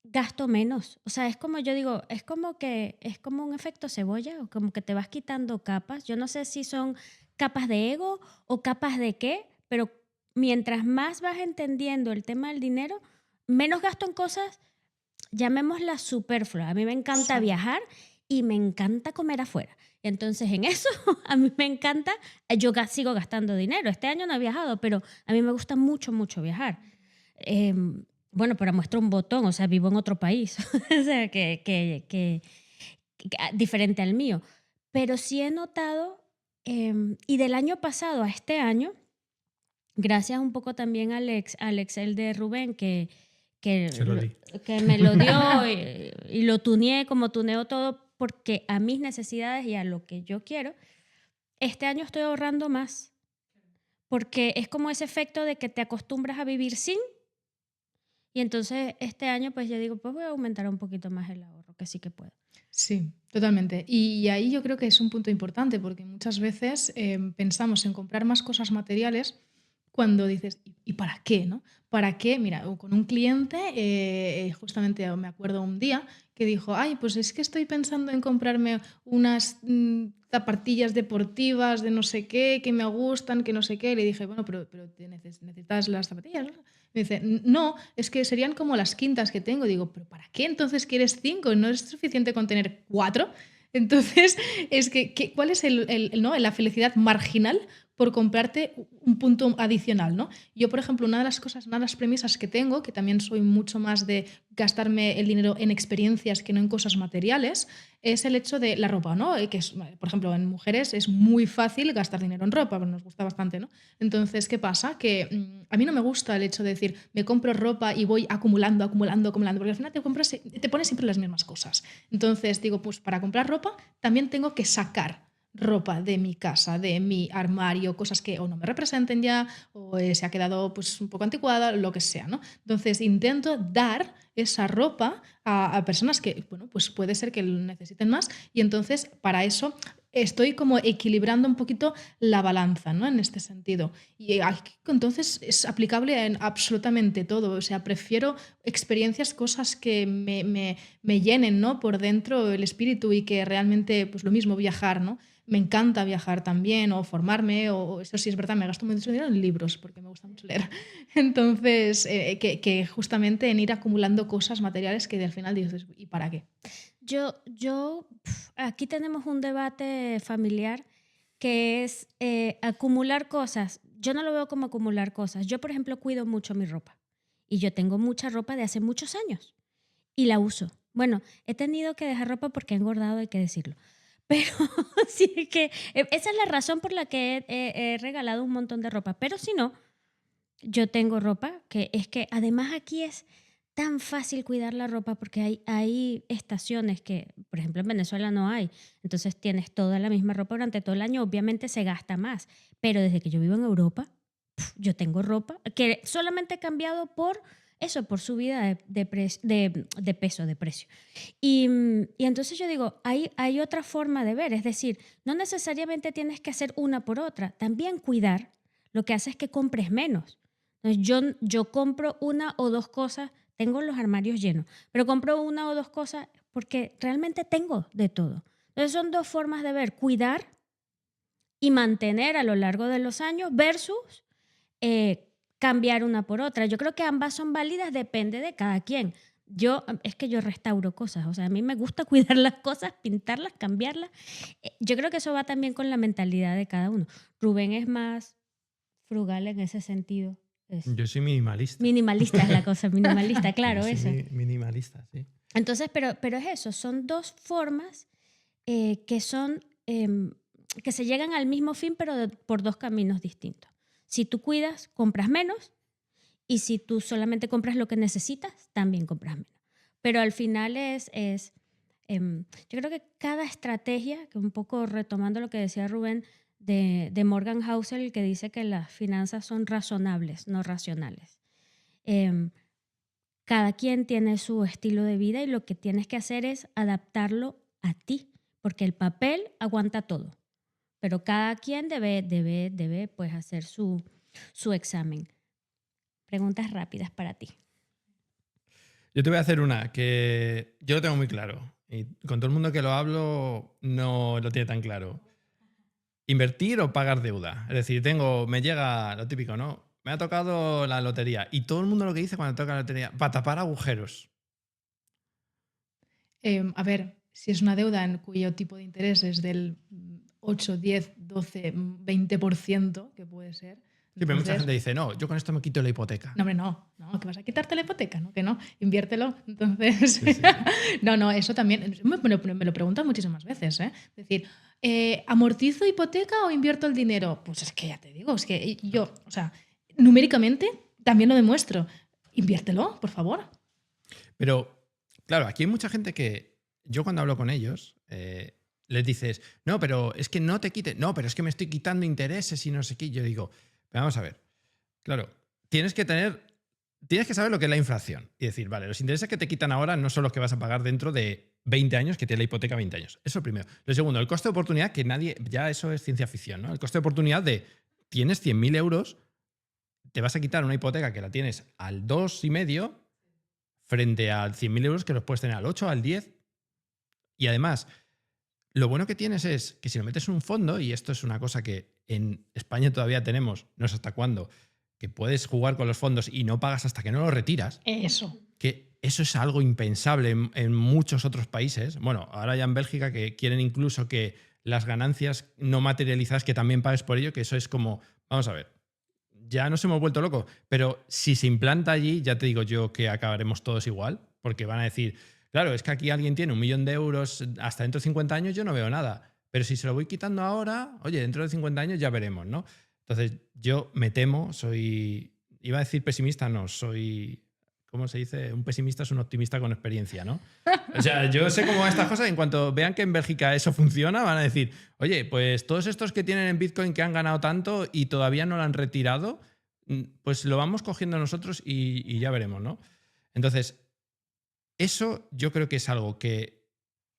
gasto menos. O sea, es como yo digo, es como un efecto cebolla, o como que te vas quitando capas. Yo no sé si son capas de ego o capas de qué, pero mientras más vas entendiendo el tema del dinero, menos gasto en cosas, llamémoslas superfluas. A mí me encanta Sí. viajar y me encanta comer afuera. Entonces, en eso a mí me encanta, sigo gastando dinero. Este año no he viajado, pero a mí me gusta mucho, mucho viajar. Bueno, para muestra un botón, o sea, vivo en otro país, o sea, diferente al mío. Pero sí he notado, y del año pasado a este año, gracias un poco también al Excel de Rubén, Se lo di. que me lo dio y lo tuneé como tuneo todo, porque a mis necesidades y a lo que yo quiero, este año estoy ahorrando más, porque es como ese efecto de que te acostumbras a vivir sin. Y entonces este año pues yo digo, pues voy a aumentar un poquito más el ahorro, que sí que puedo. Sí, totalmente. Y ahí yo creo que es un punto importante porque muchas veces pensamos en comprar más cosas materiales cuando dices, ¿y para qué? ¿No? ¿Para qué? Mira, con un cliente, justamente me acuerdo un día que dijo, ay, pues es que estoy pensando en comprarme unas zapatillas deportivas de no sé qué, que me gustan, que no sé qué. Le dije, bueno, pero necesitas las zapatillas, ¿no? Me dice, no, es que serían como las quintas que tengo. Digo, ¿pero para qué entonces quieres 5? ¿No es suficiente con tener 4? Entonces, es que ¿cuál es ¿no? la felicidad marginal por comprarte un punto adicional, ¿no? Yo, por ejemplo, una de las premisas que tengo, que también soy mucho más de gastarme el dinero en experiencias que no en cosas materiales, es el hecho de la ropa, ¿no? Que es, por ejemplo, en mujeres es muy fácil gastar dinero en ropa, pero nos gusta bastante, ¿no? Entonces, ¿qué pasa? Que a mí no me gusta el hecho de decir, me compro ropa y voy acumulando, porque al final te pones siempre las mismas cosas. Entonces, digo, pues para comprar ropa también tengo que sacar ropa de mi casa, de mi armario, cosas que o no me representen ya o se ha quedado pues un poco anticuada, lo que sea, ¿no? Entonces intento dar esa ropa a personas que, bueno, pues puede ser que lo necesiten más y entonces para eso estoy como equilibrando un poquito la balanza, ¿no? En este sentido. Y aquí, entonces es aplicable en absolutamente todo. O sea, prefiero experiencias, cosas que me llenen, ¿no? Por dentro el espíritu y que realmente, pues lo mismo, viajar, ¿no? Me encanta viajar también o formarme, o eso sí es verdad, me gasto mucho dinero en libros porque me gusta mucho leer. Entonces, que justamente en ir acumulando cosas materiales que al final dices, ¿y para qué? Aquí tenemos un debate familiar que es acumular cosas. Yo no lo veo como acumular cosas. Yo, por ejemplo, cuido mucho mi ropa y yo tengo mucha ropa de hace muchos años y la uso. Bueno, he tenido que dejar ropa porque he engordado, hay que decirlo. Pero sí que esa es la razón por la que he regalado un montón de ropa. Pero si no, yo tengo ropa que es que además aquí es tan fácil cuidar la ropa porque hay estaciones que, por ejemplo, en Venezuela no hay. Entonces tienes toda la misma ropa durante todo el año. Obviamente se gasta más. Pero desde que yo vivo en Europa, yo tengo ropa que solamente he cambiado por eso, por subida de peso, de precio. Y entonces yo digo, hay otra forma de ver, es decir, no necesariamente tienes que hacer una por otra, también cuidar lo que hace es que compres menos. Entonces yo compro una o dos cosas, tengo los armarios llenos, pero compro una o dos cosas porque realmente tengo de todo. Entonces son dos formas de ver, cuidar y mantener a lo largo de los años versus cambiar una por otra. Yo creo que ambas son válidas, depende de cada quien. Es que yo restauro cosas, o sea, a mí me gusta cuidar las cosas, pintarlas, cambiarlas. Yo creo que eso va también con la mentalidad de cada uno. Rubén es más frugal en ese sentido. Yo soy minimalista. Minimalista es la cosa, minimalista, claro, Yo eso. soy minimalista, sí. Entonces, pero es eso, son dos formas que son, que se llegan al mismo fin, pero por dos caminos distintos. Si tú cuidas, compras menos, y si tú solamente compras lo que necesitas, también compras menos. Pero al final yo creo que cada estrategia, que un poco retomando lo que decía Rubén de Morgan Housel, que dice que las finanzas son razonables, no racionales. Cada quien tiene su estilo de vida y lo que tienes que hacer es adaptarlo a ti, porque el papel aguanta todo, pero cada quien debe pues hacer su examen. Preguntas rápidas para ti. Yo te voy a hacer una que yo lo tengo muy claro y con todo el mundo que lo hablo no lo tiene tan claro. ¿Invertir o pagar deuda? Es decir, me llega lo típico, ¿no? Me ha tocado la lotería y todo el mundo lo que dice cuando toca la lotería, para tapar agujeros. A ver, si es una deuda en cuyo tipo de interés es del 8, 10, 12, 20%, que puede ser. Sí, pero mucha gente dice, no, yo con esto me quito la hipoteca. No, hombre, no, que vas a quitarte la hipoteca, ¿no? Que no, inviértelo. Entonces, Sí. no, eso también me lo preguntan muchísimas veces, ¿eh? Es decir, ¿amortizo hipoteca o invierto el dinero? Pues es que ya te digo, es que yo, o sea, numéricamente también lo demuestro. Inviértelo, por favor. Pero, claro, aquí hay mucha gente que yo cuando hablo con ellos les dices, no, pero es que no te quites, no, pero es que me estoy quitando intereses y no sé qué. Yo digo, vamos a ver, claro, tienes que saber lo que es la inflación y decir, vale, los intereses que te quitan ahora no son los que vas a pagar dentro de 20 años, que tiene la hipoteca 20 años. Eso primero. Lo segundo, el coste de oportunidad, que ya eso es ciencia ficción, ¿no? El coste de oportunidad tienes 100.000 euros te vas a quitar una hipoteca que la tienes al 2,5 frente a 100.000 euros que los puedes tener al 8, al 10. Y además, lo bueno que tienes es que si lo metes en un fondo, y esto es una cosa que en España todavía tenemos, no sé hasta cuándo, que puedes jugar con los fondos y no pagas hasta que no los retiras. Eso. Que eso es algo impensable en muchos otros países. Bueno, ahora ya en Bélgica que quieren incluso que las ganancias no materializadas que también pagues por ello, que eso es como, vamos a ver, ya nos hemos vuelto locos, pero si se implanta allí, ya te digo yo que acabaremos todos igual, porque van a decir, claro, es que aquí alguien tiene 1.000.000 de euros, hasta dentro de 50 años yo no veo nada, pero si se lo voy quitando ahora, oye, dentro de 50 años ya veremos, ¿no? Entonces yo me temo, iba a decir pesimista, no, soy, ¿cómo se dice? Un pesimista es un optimista con experiencia, ¿no? O sea, yo sé cómo van estas cosas. En cuanto vean que en Bélgica eso funciona, van a decir, oye, pues todos estos que tienen en Bitcoin que han ganado tanto y todavía no lo han retirado, pues lo vamos cogiendo nosotros y ya veremos, ¿no? Entonces, eso yo creo que es algo que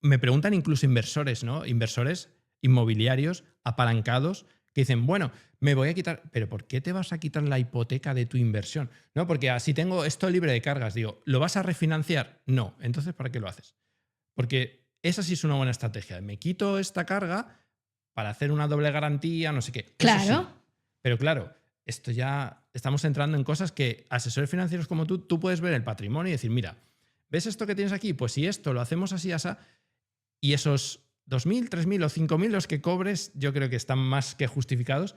me preguntan incluso inversores, ¿no? Inversores inmobiliarios apalancados que dicen, bueno, me voy a quitar, pero ¿por qué te vas a quitar la hipoteca de tu inversión? No, porque así tengo esto libre de cargas. Digo, ¿lo vas a refinanciar? No. Entonces, ¿para qué lo haces? Porque esa sí es una buena estrategia. Me quito esta carga para hacer una doble garantía, no sé qué. Claro. Sí. Pero claro, esto ya estamos entrando en cosas que asesores financieros como tú puedes ver el patrimonio y decir, mira, ¿ves esto que tienes aquí? Pues si esto lo hacemos así, así, y esos 2.000, 3.000 o 5.000 los que cobres, yo creo que están más que justificados.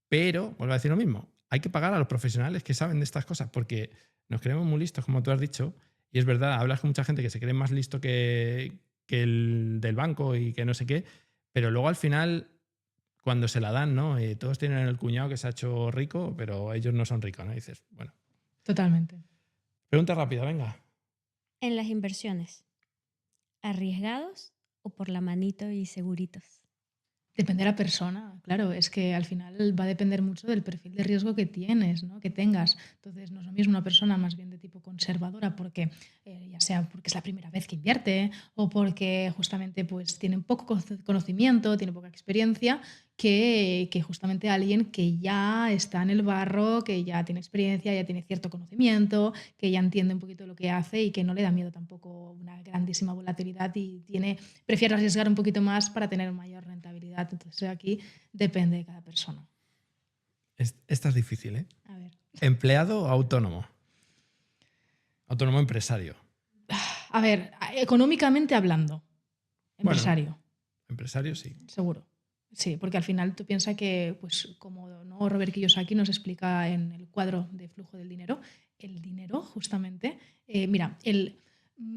Pero, vuelvo a decir lo mismo, hay que pagar a los profesionales que saben de estas cosas, porque nos creemos muy listos, como tú has dicho, y es verdad, hablas con mucha gente que se cree más listo que el del banco y que no sé qué, pero luego al final, cuando se la dan, ¿no? Todos tienen el cuñado que se ha hecho rico, pero ellos no son ricos, ¿no? Y dices, bueno. Totalmente. Pregunta rápida, venga. En las inversiones, ¿arriesgados o por la manito y seguritos? Depende de la persona, claro, es que al final va a depender mucho del perfil de riesgo que tienes, ¿no? Que tengas. Entonces, no es lo mismo una persona más bien de tipo conservadora, porque ya sea porque es la primera vez que invierte o porque justamente pues, tiene poco conocimiento, tiene poca experiencia, que justamente alguien que ya está en el barro, que ya tiene experiencia, ya tiene cierto conocimiento, que ya entiende un poquito lo que hace y que no le da miedo tampoco una grandísima volatilidad y prefiere arriesgar un poquito más para tener mayor rentabilidad. Entonces aquí depende de cada persona. Esta es difícil, ¿eh? A ver. ¿Empleado o autónomo? Autónomo empresario. A ver, económicamente hablando, empresario. Bueno, empresario sí. Seguro. Sí, porque al final tú piensas que, pues como ¿no? Robert Kiyosaki nos explica en el cuadro de flujo del dinero, el dinero justamente, mira,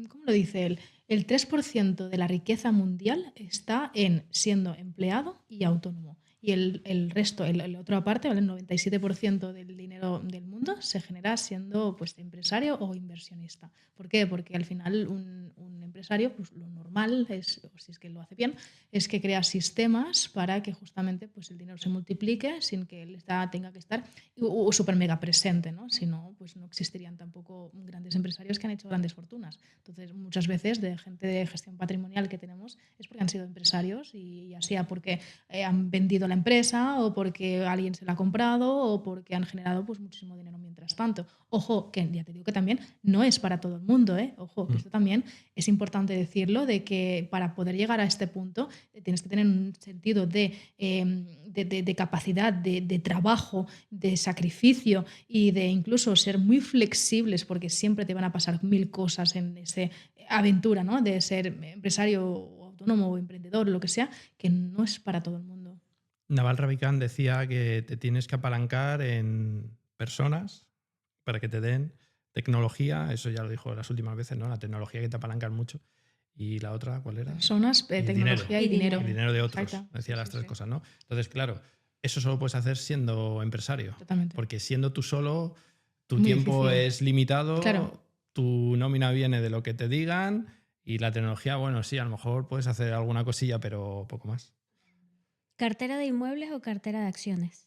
¿cómo lo dice él? El 3% de la riqueza mundial está en siendo empleado y autónomo. Y el resto, la otra parte, ¿vale? El 97% del dinero del mundo se genera siendo pues, empresario o inversionista. ¿Por qué? Porque al final un empresario, pues lo normal, es, o si es que lo hace bien, es que crea sistemas para que justamente pues, el dinero se multiplique sin que él tenga que estar súper mega presente, ¿no? Si no, pues no existirían tampoco grandes empresarios que han hecho grandes fortunas. Entonces, muchas veces de gente de gestión patrimonial que tenemos es porque han sido empresarios y ya sea porque han vendido la empresa o porque alguien se la ha comprado o porque han generado pues, muchísimo dinero mientras tanto. Ojo, que ya te digo que también no es para todo el mundo, ¿eh? Ojo, que esto también es importante decirlo, de que para poder llegar a este punto tienes que tener un sentido de capacidad, de trabajo, de sacrificio y de incluso ser muy flexibles porque siempre te van a pasar 1000 cosas en esa aventura, ¿no? De ser empresario o autónomo o emprendedor, lo que sea, que no es para todo el mundo. Naval Ravikant decía que te tienes que apalancar en personas para que te den tecnología, eso ya lo dijo las últimas veces, ¿no? La tecnología que te apalancan mucho. Y la otra, ¿cuál era? Personas, tecnología y dinero. El dinero de otros. Exacto. Decía las tres cosas, ¿no? Entonces, claro, eso solo puedes hacer siendo empresario. Totalmente. Porque siendo tú solo, tu Muy tiempo difícil. es limitado, Claro. tu nómina viene de lo que te digan y la tecnología, bueno, sí, a lo mejor puedes hacer alguna cosilla, pero poco más. ¿Cartera de inmuebles o cartera de acciones?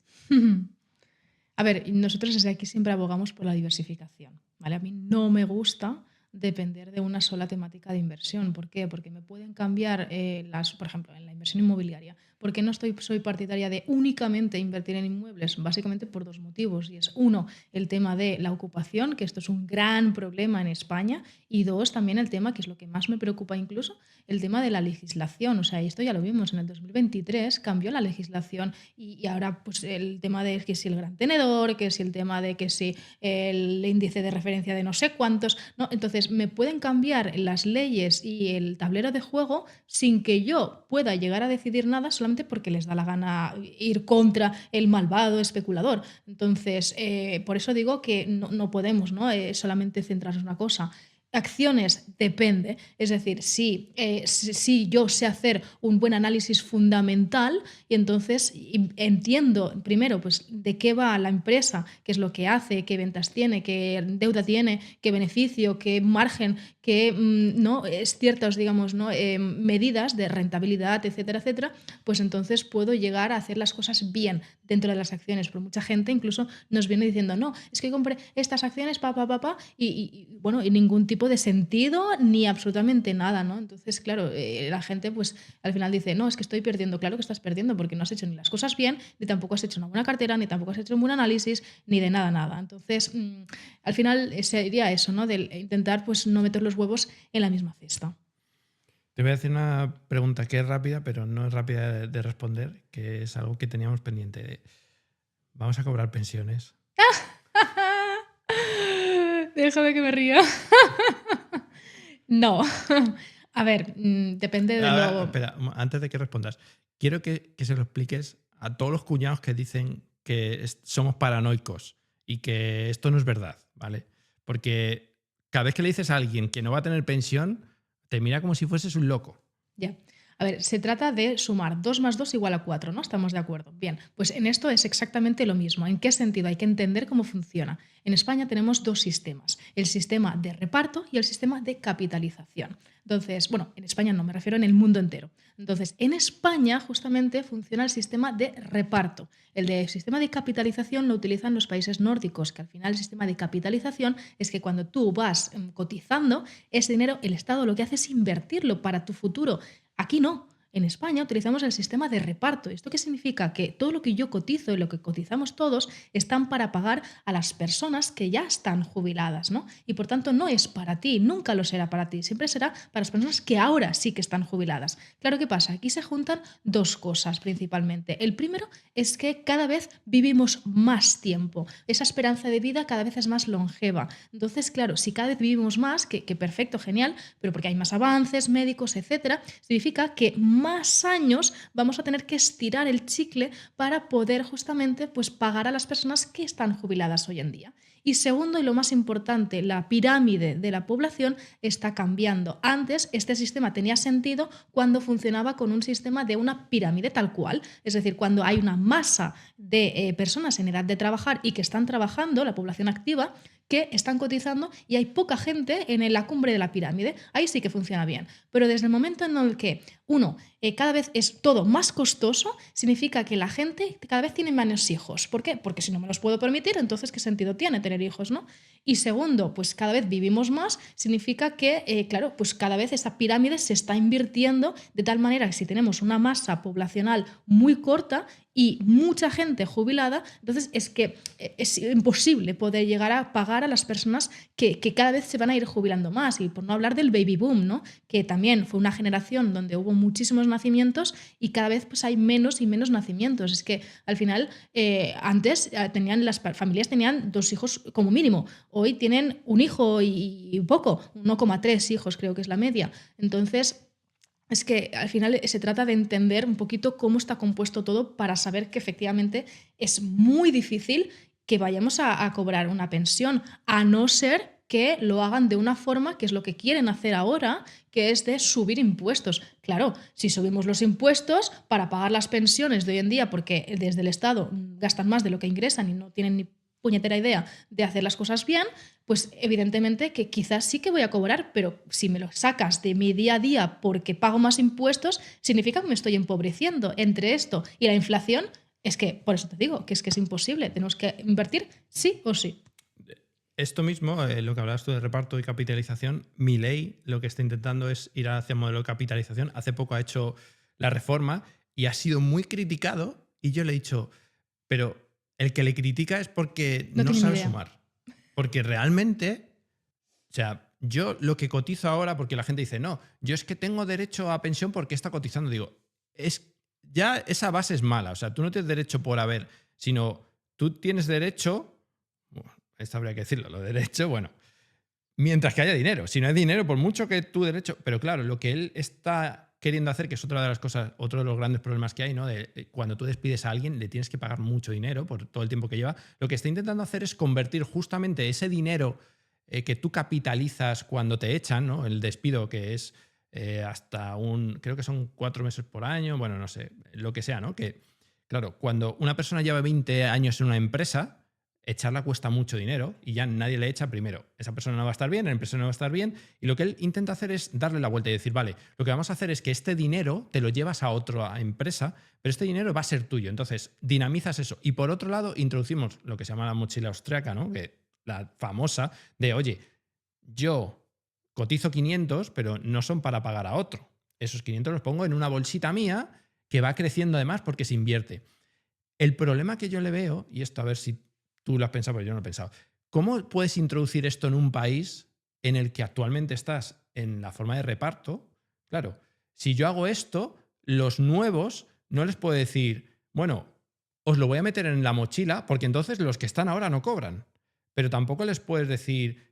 A ver, nosotros desde aquí siempre abogamos por la diversificación, ¿vale? A mí no me gusta depender de una sola temática de inversión. ¿Por qué? Porque me pueden cambiar por ejemplo, en la inversión inmobiliaria, ¿Por qué no soy partidaria de únicamente invertir en inmuebles? Básicamente por dos motivos. Y es uno, el tema de la ocupación, que esto es un gran problema en España. Y dos, también el tema, que es lo que más me preocupa incluso, el tema de la legislación. O sea, esto ya lo vimos en el 2023, cambió la legislación y ahora pues el tema de que si el gran tenedor, que si el tema de que si el índice de referencia de no sé cuántos, ¿no? Entonces me pueden cambiar las leyes y el tablero de juego sin que yo pueda llegar a decidir nada solamente porque les da la gana ir contra el malvado especulador. Entonces, por eso digo que no podemos, ¿no? Solamente centrarnos en una cosa. Acciones depende, es decir, si yo sé hacer un buen análisis fundamental y entonces entiendo primero pues de qué va la empresa, qué es lo que hace, qué ventas tiene, qué deuda tiene, qué beneficio, qué margen, qué no es ciertas, digamos, ¿no? Medidas de rentabilidad, etcétera, etcétera, pues entonces puedo llegar a hacer las cosas bien dentro de las acciones. Pero mucha gente incluso nos viene diciendo, no, es que compré estas acciones, bueno, y ningún tipo de sentido ni absolutamente nada, ¿no? Entonces, claro, la gente pues al final dice, no, es que estoy perdiendo. Claro que estás perdiendo porque no has hecho ni las cosas bien, ni tampoco has hecho una buena cartera, ni tampoco has hecho un buen análisis, ni de nada, nada. Entonces, al final sería eso, ¿no? De intentar pues no meter los huevos en la misma cesta. Te voy a hacer una pregunta que es rápida, pero no es rápida de responder, que es algo que teníamos pendiente. ¿Vamos a cobrar pensiones? Déjame que me ría. No. A ver, depende de lo... Espera, antes de que respondas, quiero que se lo expliques a todos los cuñados que dicen que somos paranoicos y que esto no es verdad, ¿vale? Porque cada vez que le dices a alguien que no va a tener pensión, te mira como si fueses un loco. Ya. A ver, se trata de sumar 2 más 2 igual a 4, ¿no? ¿Estamos de acuerdo? Bien, pues en esto es exactamente lo mismo. ¿En qué sentido? Hay que entender cómo funciona. En España tenemos dos sistemas, el sistema de reparto y el sistema de capitalización. Entonces, bueno, en España no, me refiero en el mundo entero. Entonces, en España justamente funciona el sistema de reparto. El sistema de capitalización lo utilizan los países nórdicos, que al final el sistema de capitalización es que cuando tú vas cotizando, ese dinero el Estado lo que hace es invertirlo para tu futuro. Aquí no. En España utilizamos el sistema de reparto. ¿Esto qué significa? Que todo lo que yo cotizo y lo que cotizamos todos están para pagar a las personas que ya están jubiladas, ¿no? Y por tanto no es para ti, nunca lo será para ti, siempre será para las personas que ahora sí que están jubiladas. Claro, ¿qué pasa? Aquí se juntan dos cosas principalmente. El primero es que cada vez vivimos más tiempo. Esa esperanza de vida cada vez es más longeva. Entonces, claro, si cada vez vivimos más, que perfecto, genial, pero porque hay más avances médicos, etcétera, significa que más años vamos a tener que estirar el chicle para poder justamente pues, pagar a las personas que están jubiladas hoy en día. Y segundo, y lo más importante, la pirámide de la población está cambiando. Antes este sistema tenía sentido cuando funcionaba con un sistema de una pirámide tal cual, es decir, cuando hay una masa de personas en edad de trabajar y que están trabajando, la población activa, que están cotizando y hay poca gente en la cumbre de la pirámide. Ahí sí que funciona bien. Pero desde el momento en el que, uno, cada vez es todo más costoso, significa que la gente cada vez tiene menos hijos. ¿Por qué? Porque si no me los puedo permitir, entonces ¿qué sentido tiene tener hijos, no? Y segundo, pues cada vez vivimos más, significa que, claro, pues cada vez esa pirámide se está invirtiendo de tal manera que si tenemos una masa poblacional muy corta y mucha gente jubilada, entonces es que es imposible poder llegar a pagar a las personas que cada vez se van a ir jubilando más. Y por no hablar del baby boom, ¿no? Que también fue una generación donde hubo muchísimos nacimientos y cada vez pues, hay menos y menos nacimientos. Es que al final, antes las familias tenían 2 hijos como mínimo. Hoy tienen un hijo y poco, 1,3 hijos creo que es la media. Entonces, es que al final se trata de entender un poquito cómo está compuesto todo para saber que efectivamente es muy difícil que vayamos a cobrar una pensión, a no ser que lo hagan de una forma que es lo que quieren hacer ahora, que es de subir impuestos. Claro, si subimos los impuestos para pagar las pensiones de hoy en día, porque desde el Estado gastan más de lo que ingresan y no tienen ni puñetera idea de hacer las cosas bien, pues evidentemente que quizás sí que voy a cobrar, pero si me lo sacas de mi día a día porque pago más impuestos, significa que me estoy empobreciendo. Entre esto y la inflación, es que, por eso te digo, que es imposible. Tenemos que invertir sí o sí. Esto mismo, lo que hablabas tú de reparto y capitalización, Milei lo que está intentando es ir hacia modelo de capitalización. Hace poco ha hecho la reforma y ha sido muy criticado y yo le he dicho, pero el que le critica es porque No no tiene ni sabe idea. sumar. Porque realmente, o sea, yo lo que cotizo ahora, porque la gente dice, no, yo es que tengo derecho a pensión porque está cotizando. Digo, ya esa base es mala. O sea, tú no tienes derecho por haber, sino tú tienes derecho, bueno, esto habría que decirlo, lo derecho, bueno, mientras que haya dinero. Si no hay dinero, por mucho que tu derecho. Pero claro, lo que él está queriendo hacer, que es otra de las cosas, otro de los grandes problemas que hay, ¿no? Cuando tú despides a alguien, le tienes que pagar mucho dinero por todo el tiempo que lleva. Lo que está intentando hacer es convertir justamente ese dinero que tú capitalizas cuando te echan, ¿no? El despido, que es hasta creo que son 4 meses por año, bueno, no sé, lo que sea, ¿no? Que, claro, cuando una persona lleva 20 años en una empresa, echarla cuesta mucho dinero y ya nadie le echa primero. Esa persona no va a estar bien, la empresa no va a estar bien, y lo que él intenta hacer es darle la vuelta y decir, vale, lo que vamos a hacer es que este dinero te lo llevas a otra empresa, pero este dinero va a ser tuyo. Entonces, dinamizas eso. Y por otro lado, introducimos lo que se llama la mochila austriaca, ¿no? Que la famosa de, oye, yo cotizo 500, pero no son para pagar a otro. Esos 500 los pongo en una bolsita mía que va creciendo además porque se invierte. El problema que yo le veo, y esto a ver si tú lo has pensado, pero yo no lo he pensado, ¿cómo puedes introducir esto en un país en el que actualmente estás en la forma de reparto? Claro, si yo hago esto, los nuevos no les puedo decir, bueno, os lo voy a meter en la mochila, porque entonces los que están ahora no cobran. Pero tampoco les puedes decir,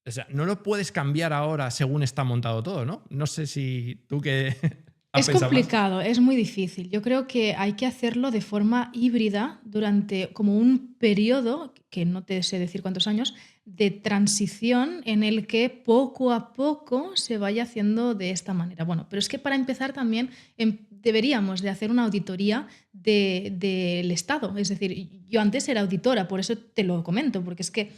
o sea, no lo puedes cambiar ahora según está montado todo, ¿no? No sé si tú que has Es pensado más. complicado, es muy difícil. Yo creo que hay que hacerlo de forma híbrida durante como un periodo, que no te sé decir cuántos años, de transición en el que poco a poco se vaya haciendo de esta manera. Bueno, pero es que para empezar también deberíamos de hacer una auditoría del Estado. Es decir, yo antes era auditora, por eso te lo comento, porque es que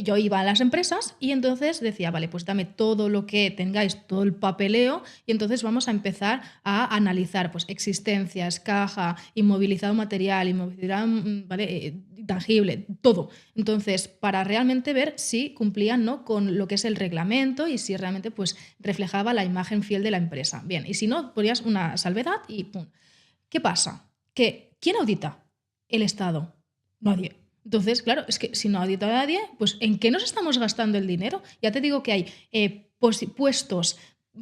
yo iba a las empresas y entonces decía, vale, pues dame todo lo que tengáis, todo el papeleo, y entonces vamos a empezar a analizar pues, existencias, caja, inmovilizado material, inmovilidad ¿vale? Tangible, todo. Entonces, para realmente ver si cumplían, ¿no? con lo que es el reglamento y si realmente pues, reflejaba la imagen fiel de la empresa. Bien, y si no, ponías una salvedad y ¡pum! ¿Qué pasa? Que ¿quién audita? El Estado. Nadie. Entonces, claro, es que si no audita nadie, pues ¿en qué nos estamos gastando el dinero? Ya te digo que hay puestos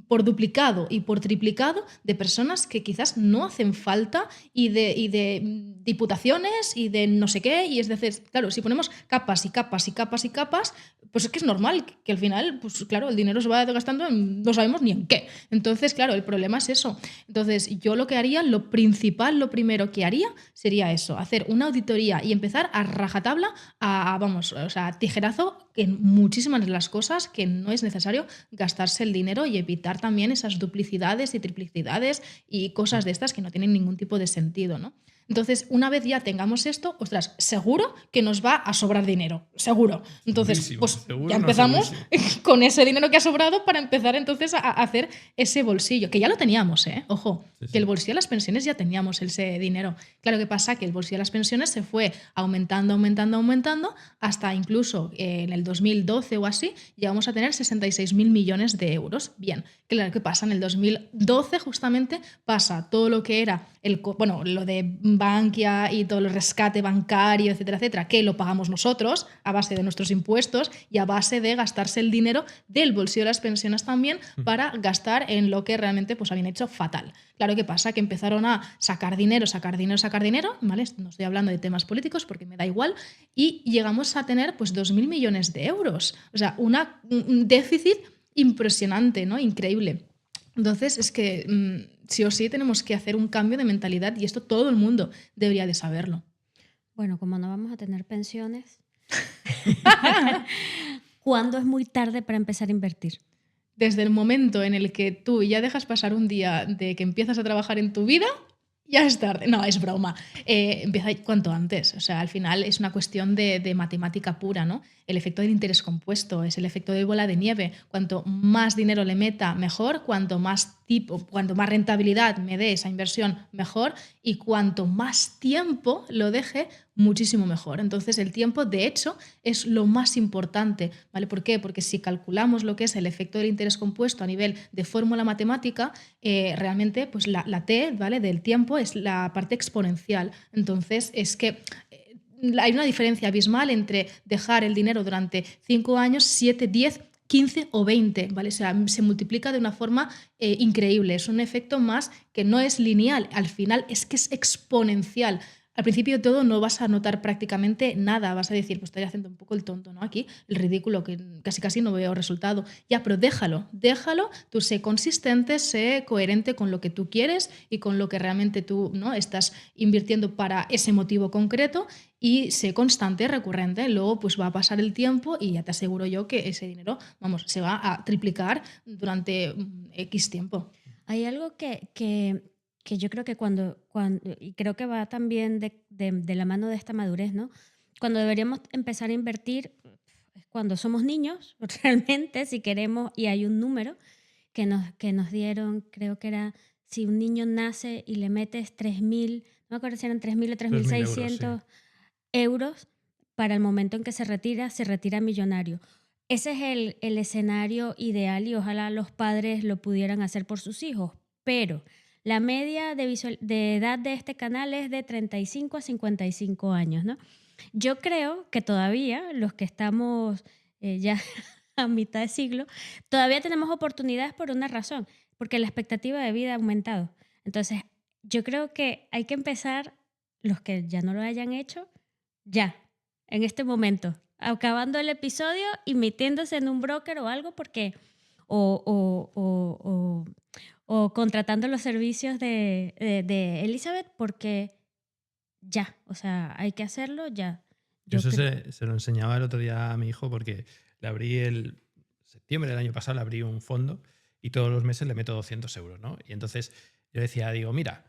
por duplicado y por triplicado de personas que quizás no hacen falta y de diputaciones y de no sé qué. Y es decir, claro, si ponemos capas y capas y capas y capas, pues es que es normal que al final, pues claro, el dinero se va gastando en no sabemos ni en qué. Entonces, claro, el problema es eso. Entonces, yo lo que haría, lo principal, lo primero que haría sería eso, hacer una auditoría y empezar a rajatabla, vamos, o sea, tijerazo en muchísimas de las cosas que no es necesario gastarse el dinero y evitar también esas duplicidades y triplicidades y cosas de estas que no tienen ningún tipo de sentido, ¿no? Entonces, una vez ya tengamos esto, ostras, seguro que nos va a sobrar dinero, seguro. Entonces, Segurísimo, pues seguro, ya no, empezamos segurísimo. con ese dinero que ha sobrado para empezar entonces a hacer ese bolsillo, que ya lo teníamos, ¿eh? Ojo, Sí, que el sí. bolsillo de las pensiones ya teníamos ese dinero. Claro que pasa que el bolsillo de las pensiones se fue aumentando, aumentando, aumentando, hasta incluso en el 2012 o así llegamos a tener 66.000 millones de euros. Bien, claro que pasa, en el 2012 justamente pasa todo lo que era lo de Bankia y todo el rescate bancario, etcétera, etcétera, que lo pagamos nosotros a base de nuestros impuestos y a base de gastarse el dinero del bolsillo de las pensiones también para gastar en lo que realmente pues, habían hecho fatal. Claro que pasa que empezaron a sacar dinero, ¿vale? No estoy hablando de temas políticos porque me da igual, y llegamos a tener pues 2.000 millones de euros. O sea, un déficit impresionante, ¿no? Increíble. Entonces, es que sí o sí tenemos que hacer un cambio de mentalidad y esto todo el mundo debería de saberlo. Bueno, como no vamos a tener pensiones, ¿cuándo es muy tarde para empezar a invertir? Desde el momento en el que tú ya dejas pasar un día de que empiezas a trabajar en tu vida, ya es tarde. No, es broma. Empieza cuanto antes. O sea, al final es una cuestión de matemática pura, ¿no? El efecto del interés compuesto es el efecto de bola de nieve. Cuanto más dinero le meta, mejor. Cuanto más cuanto más rentabilidad me dé esa inversión, mejor, y cuanto más tiempo lo deje, muchísimo mejor. Entonces, el tiempo, de hecho, es lo más importante, ¿vale? ¿Por qué? Porque si calculamos lo que es el efecto del interés compuesto a nivel de fórmula matemática, realmente pues la T, ¿vale?, del tiempo es la parte exponencial. Entonces, es que hay una diferencia abismal entre dejar el dinero durante 5 años, 7, 10, 15 o 20, ¿vale? O sea, se multiplica de una forma increíble. Es un efecto más que no es lineal, al final es que es exponencial. Al principio de todo no vas a notar prácticamente nada, vas a decir, pues estoy haciendo un poco el tonto, ¿no? Aquí, el ridículo, que casi no veo resultado. Ya, pero déjalo, tú sé consistente, sé coherente con lo que tú quieres y con lo que realmente tú, ¿no?, estás invirtiendo para ese motivo concreto, y sé constante, recurrente. Luego pues va a pasar el tiempo y ya te aseguro yo que ese dinero, vamos, se va a triplicar durante X tiempo. Hay algo que yo creo que y creo que va también de la mano de esta madurez, ¿no? Cuando deberíamos empezar a invertir es cuando somos niños, realmente, si queremos, y hay un número que nos dieron, creo que era, si un niño nace y le metes 3.000, no me acuerdo si eran 3.000 o 3.000 euros, sí. 3.600 euros, para el momento en que se retira millonario. Ese es el escenario ideal y ojalá los padres lo pudieran hacer por sus hijos, pero la media de edad de este canal es de 35 a 55 años, ¿no? Yo creo que todavía los que estamos ya a mitad de siglo, todavía tenemos oportunidades por una razón, porque la expectativa de vida ha aumentado. Entonces, yo creo que hay que empezar, los que ya no lo hayan hecho, ya, en este momento, acabando el episodio y metiéndose en un broker o algo, porque o, o- o- o- o contratando los servicios de Elizabeth, porque ya, o sea, hay que hacerlo ya. Yo Yo eso creo. se lo enseñaba el otro día a mi hijo porque le abrí septiembre del año pasado, le abrí un fondo y todos los meses le meto 200 euros, ¿no? Y entonces yo decía, digo, mira,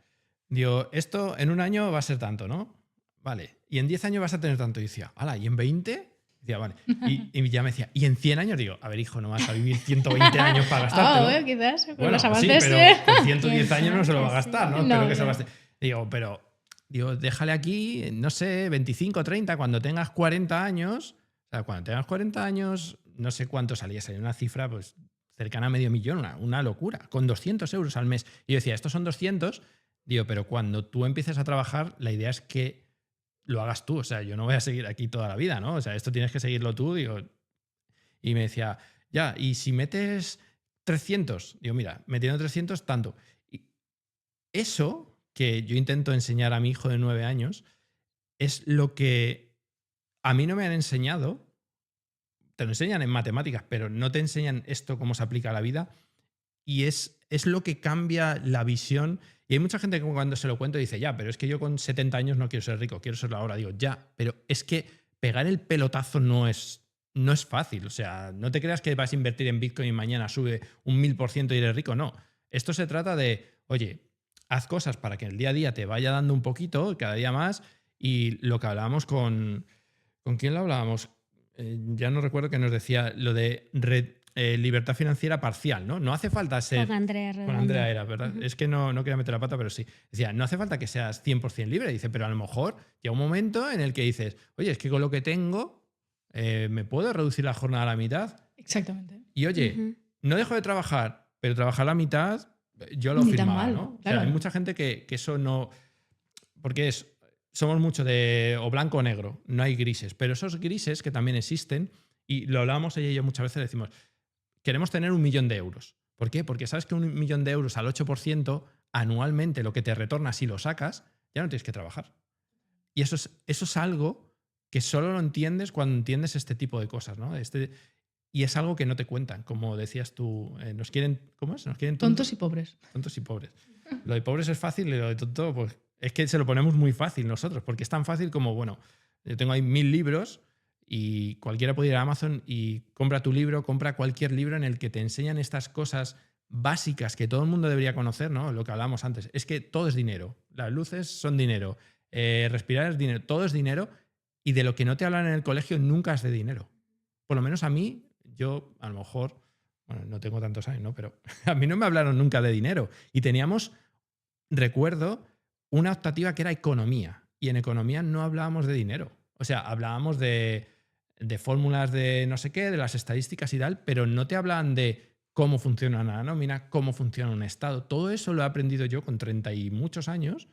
digo, esto en un año va a ser tanto, ¿no? Vale, y en 10 años vas a tener tanto. Y decía, hala, ¿y en 20? Decía, vale. Y ya me decía, ¿y en 100 años? Digo, a ver, hijo, no vas a vivir 120 años para gastártelo. Bueno, quizás, con Bueno, los sí, avances. pero con 110 ¿Quién años no se lo va a sabe? gastar, ¿no? Sí. Espero No, que se lo ya. gaste. Digo, pero digo, déjale aquí, no sé, 25, 30, cuando tengas 40 años. O sea, cuando tengas 40 años, no sé cuánto salía una cifra pues cercana a medio millón, una locura, con 200 euros al mes. Y yo decía, estos son 200, digo, pero cuando tú empieces a trabajar, la idea es que lo hagas tú. O sea, yo no voy a seguir aquí toda la vida, ¿no? O sea, esto tienes que seguirlo tú, digo. Y me decía, ya, y si metes 300, digo, mira, metiendo 300, tanto. Y eso que yo intento enseñar a mi hijo de 9 años es lo que a mí no me han enseñado. Te lo enseñan en matemáticas, pero no te enseñan esto cómo se aplica a la vida. Y es lo que cambia la visión. Y hay mucha gente que cuando se lo cuento dice, ya, pero es que yo con 70 años no quiero ser rico, quiero serlo ahora. Digo, ya, pero es que pegar el pelotazo no es fácil. O sea, no te creas que vas a invertir en Bitcoin y mañana sube un 1000% y eres rico. No. Esto se trata de, oye, haz cosas para que el día a día te vaya dando un poquito, cada día más. Y lo que hablábamos ¿con quién lo hablábamos? Ya no recuerdo que nos decía lo de libertad financiera parcial, ¿no? No hace falta ser... Con Andrea Con Redondo. Andrea era, ¿verdad? Ujú. Es que no quería meter la pata, pero sí. Decía, no hace falta que seas 100% libre. Dice, pero a lo mejor llega un momento en el que dices, oye, es que con lo que tengo me puedo reducir la jornada a la mitad. Exactamente. Y oye, Ujú. no dejo de trabajar, pero trabajar la mitad, yo lo Ni tan firmaba, mal, ¿no? O sea, claro. hay mucha gente que eso no... Porque somos mucho de o blanco o negro, no hay grises. Pero esos grises que también existen, y lo hablábamos ella y yo muchas veces, decimos, queremos tener 1.000.000 de euros. ¿Por qué? Porque sabes que 1.000.000 de euros al 8% anualmente, lo que te retorna si lo sacas, ya no tienes que trabajar. Y eso es algo que solo lo entiendes cuando entiendes este tipo de cosas, ¿no? Y es algo que no te cuentan. Como decías tú, nos quieren, ¿cómo es? Nos quieren Tontos y pobres. tontos y pobres. Lo de pobres es fácil y lo de tonto, pues es que se lo ponemos muy fácil nosotros, porque es tan fácil como, bueno, yo tengo ahí 1000 libros y cualquiera puede ir a Amazon y compra tu libro, compra cualquier libro en el que te enseñan estas cosas básicas que todo el mundo debería conocer, ¿no? Lo que hablábamos antes. Es que todo es dinero. Las luces son dinero. Respirar es dinero. Todo es dinero. Y de lo que no te hablan en el colegio nunca es de dinero. Por lo menos a mí, yo a lo mejor bueno, no tengo tantos años, ¿no? Pero a mí no me hablaron nunca de dinero. Y teníamos, recuerdo, una optativa que era economía. Y en economía no hablábamos de dinero. O sea, hablábamos de fórmulas de no sé qué, de las estadísticas y tal, pero no te hablaban de cómo funciona una nómina, cómo funciona un estado. Todo eso lo he aprendido yo con 30 y muchos años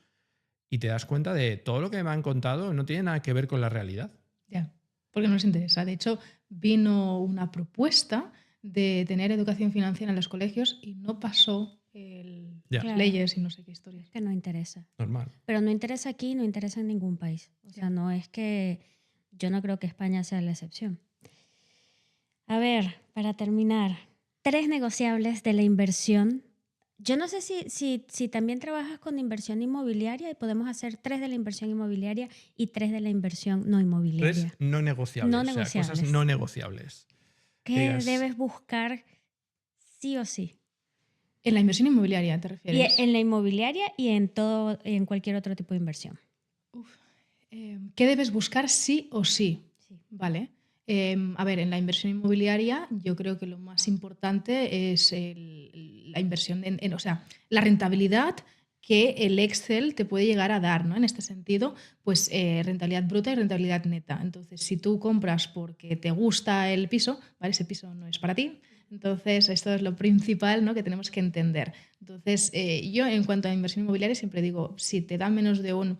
y te das cuenta de todo lo que me han contado no tiene nada que ver con la realidad. Ya, porque no nos interesa. De hecho, vino una propuesta de tener educación financiera en los colegios y no pasó Ya. las Claro. leyes y no sé qué historias. Que no interesa. Normal. Pero no interesa aquí, no interesa en ningún país. O sea, no es que yo no creo que España sea la excepción. A ver, para terminar, 3 negociables de la inversión. Yo no sé si también trabajas con inversión inmobiliaria y podemos hacer 3 de la inversión inmobiliaria y 3 de la inversión no 3 inmobiliaria. no negociables. No O sea, cosas negociables. no negociables. ¿Qué digas- debes buscar sí o sí? En la inversión inmobiliaria, ¿te Y refieres? en la inmobiliaria y en cualquier otro tipo de inversión. ¿Qué debes buscar sí o sí? Sí. Vale. A ver, en la inversión inmobiliaria yo creo que lo más importante es la inversión o sea, la rentabilidad que el Excel te puede llegar a dar, ¿no? En este sentido, pues rentabilidad bruta y rentabilidad neta. Entonces, si tú compras porque te gusta el piso, ¿vale? Ese piso no es para ti. Entonces, esto es lo principal, ¿no? Que tenemos que entender. Entonces, yo en cuanto a inversión inmobiliaria siempre digo, si te da menos de un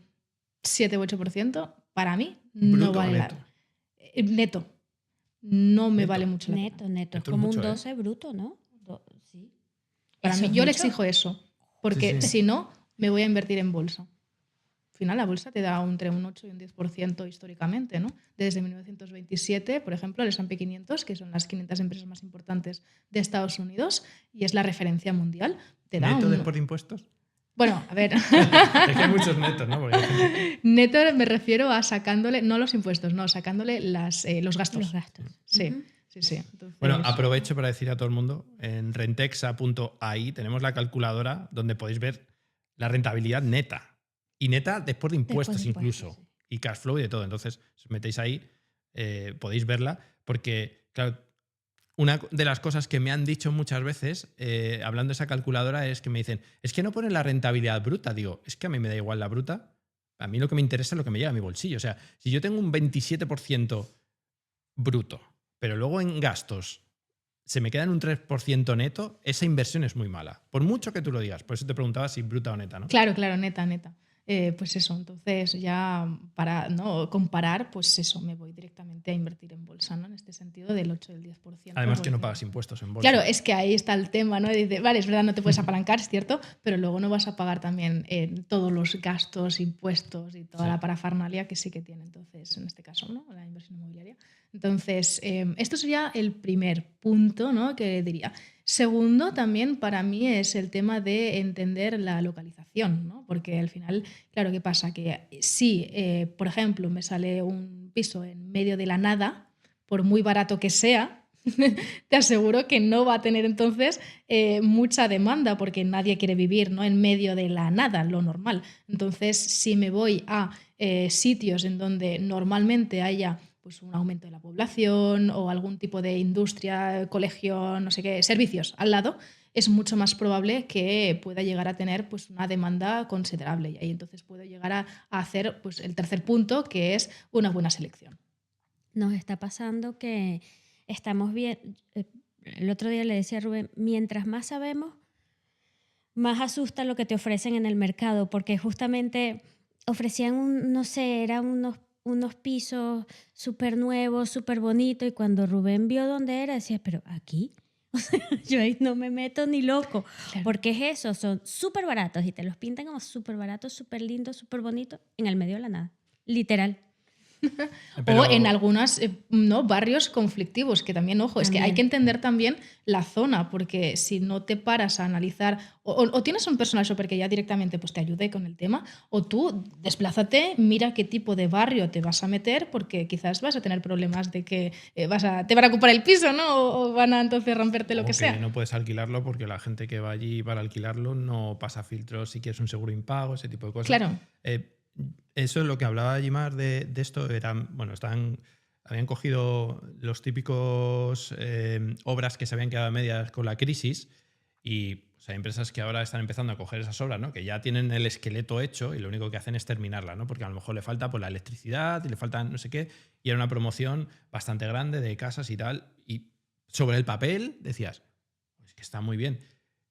7 u 8%, para mí no ¿Bruto o vale neto? neto. No me Neto. vale mucho la pena. Neto. Es Neto es como mucho, un ¿eh? 12 bruto, ¿no? Sí. Para ¿Eso mí, es yo le mucho? exijo eso, porque Sí, sí. si no, me voy a invertir en bolsa. Al final, la bolsa te da entre un 8 y un 10% históricamente, ¿no? Desde 1927, por ejemplo, el S&P 500, que son las 500 empresas más importantes de Estados Unidos y es la referencia mundial, te da ¿Neto un... después de impuestos? Bueno, a ver, Es que hay muchos netos, ¿no? Porque hay gente- neto me refiero a sacándole, no los impuestos, no, sacándole los gastos. Los gastos. Sí, Ujú. sí. Entonces, Bueno, aprovecho para decir a todo el mundo, en rentexa.ai tenemos la calculadora donde podéis ver la rentabilidad neta. Y neta después de impuestos de impuestos, incluso. sí. Y cash flow y de todo. Entonces, si os metéis ahí, podéis verla. Porque, claro, una de las cosas que me han dicho muchas veces, hablando de esa calculadora, es que me dicen, es que no ponen la rentabilidad bruta. Digo, es que a mí me da igual la bruta. A mí lo que me interesa es lo que me llega a mi bolsillo. O sea, si yo tengo un 27% bruto, pero luego en gastos se me queda en un 3% neto, esa inversión es muy mala. Por mucho que tú lo digas. Por eso te preguntaba si bruta o neta, ¿no? claro, neta. Pues eso, entonces ya para no comparar, pues eso, me voy directamente a invertir en bolsa, ¿no? En este sentido del 8 y el 10%. Además que no porque- pagas impuestos en bolsa. Claro, es que ahí está el tema, ¿no? Dice, vale, es verdad, no te puedes apalancar, es cierto, pero luego no vas a pagar también todos los gastos, impuestos y toda Sí. la parafernalia que sí que tiene, entonces, en este caso, ¿no? La inversión inmobiliaria. Entonces, esto sería el primer punto, ¿no? Que diría. Segundo, también para mí es el tema de entender la localización, ¿no? Porque al final, claro, ¿qué pasa? Que si, por ejemplo, me sale un piso en medio de la nada, por muy barato que sea, te aseguro que no va a tener entonces mucha demanda porque nadie quiere vivir, ¿no? En medio de la nada, lo normal. Entonces, si me voy a sitios en donde normalmente haya pues, un aumento de la población o algún tipo de industria, colegio, no sé qué, servicios al lado, es mucho más probable que pueda llegar a tener pues, una demanda considerable. Y ahí entonces puedo llegar a hacer pues, el tercer punto, que es una buena selección. Nos está pasando que estamos bien. El otro día le decía a Rubén, mientras más sabemos, más asusta lo que te ofrecen en el mercado, porque justamente ofrecían, no sé, eran unos pisos súper nuevos, súper bonitos, y cuando Rubén vio dónde era, decía, pero aquí, o sea, yo ahí no me meto ni loco, Claro. porque es eso, son súper baratos y te los pintan como súper baratos, súper lindos, súper bonitos, en el medio de la nada, literal. Pero- O en algunos ¿no? barrios conflictivos, que también, ojo, es que hay También. que entender también la zona, porque si no te paras a analizar, o tienes un personal shopper que ya directamente pues, te ayude con el tema, o tú desplázate, mira qué tipo de barrio te vas a meter, porque quizás vas a tener problemas de que te van a ocupar el piso, ¿no? O van a entonces romperte lo o que sea. no puedes alquilarlo porque la gente que va allí para alquilarlo no pasa filtros si quieres un seguro impago, ese tipo de cosas. Claro. Eso es lo que hablaba Jimar de esto. Estaban habían cogido los típicos obras que se habían quedado a medias con la crisis y pues, hay empresas que ahora están empezando a coger esas obras, ¿no? Que ya tienen el esqueleto hecho y lo único que hacen es terminarla, ¿no? Porque a lo mejor le falta pues, la electricidad y le falta no sé qué, y era una promoción bastante grande de casas y tal, y sobre el papel decías, pues que está muy bien.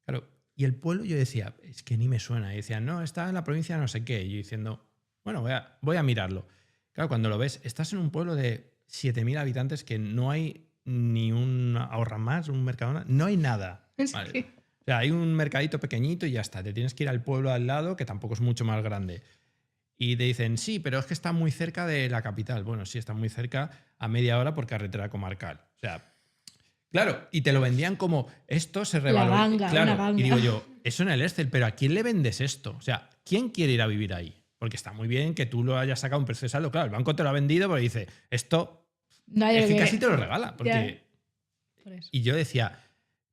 Claro, y el pueblo yo decía, es que ni me suena. Y decían, no, está en la provincia de no sé qué. Y yo diciendo, bueno, voy a mirarlo. Claro, cuando lo ves, estás en un pueblo de 7.000 habitantes que no hay ni un ahorra más, un Mercadona, no hay nada. Vale. Sí. O sea, hay un mercadito pequeñito y ya está. Te tienes que ir al pueblo al lado, que tampoco es mucho más grande. Y te dicen, sí, pero es que está muy cerca de la capital. Bueno, sí, está muy cerca a media hora por carretera comarcal. O sea, claro, y te lo vendían como esto se revaloriza. ganga, Claro, una ganga. y digo yo, eso en el Excel, pero ¿a quién le vendes esto? O sea, ¿quién quiere ir a vivir ahí? Porque está muy bien que tú lo hayas sacado a un precio de saldo. Claro, el banco te lo ha vendido porque dice, esto Nadie es que ve. casi te lo regala. Ya. Porque... Por eso. Y yo decía,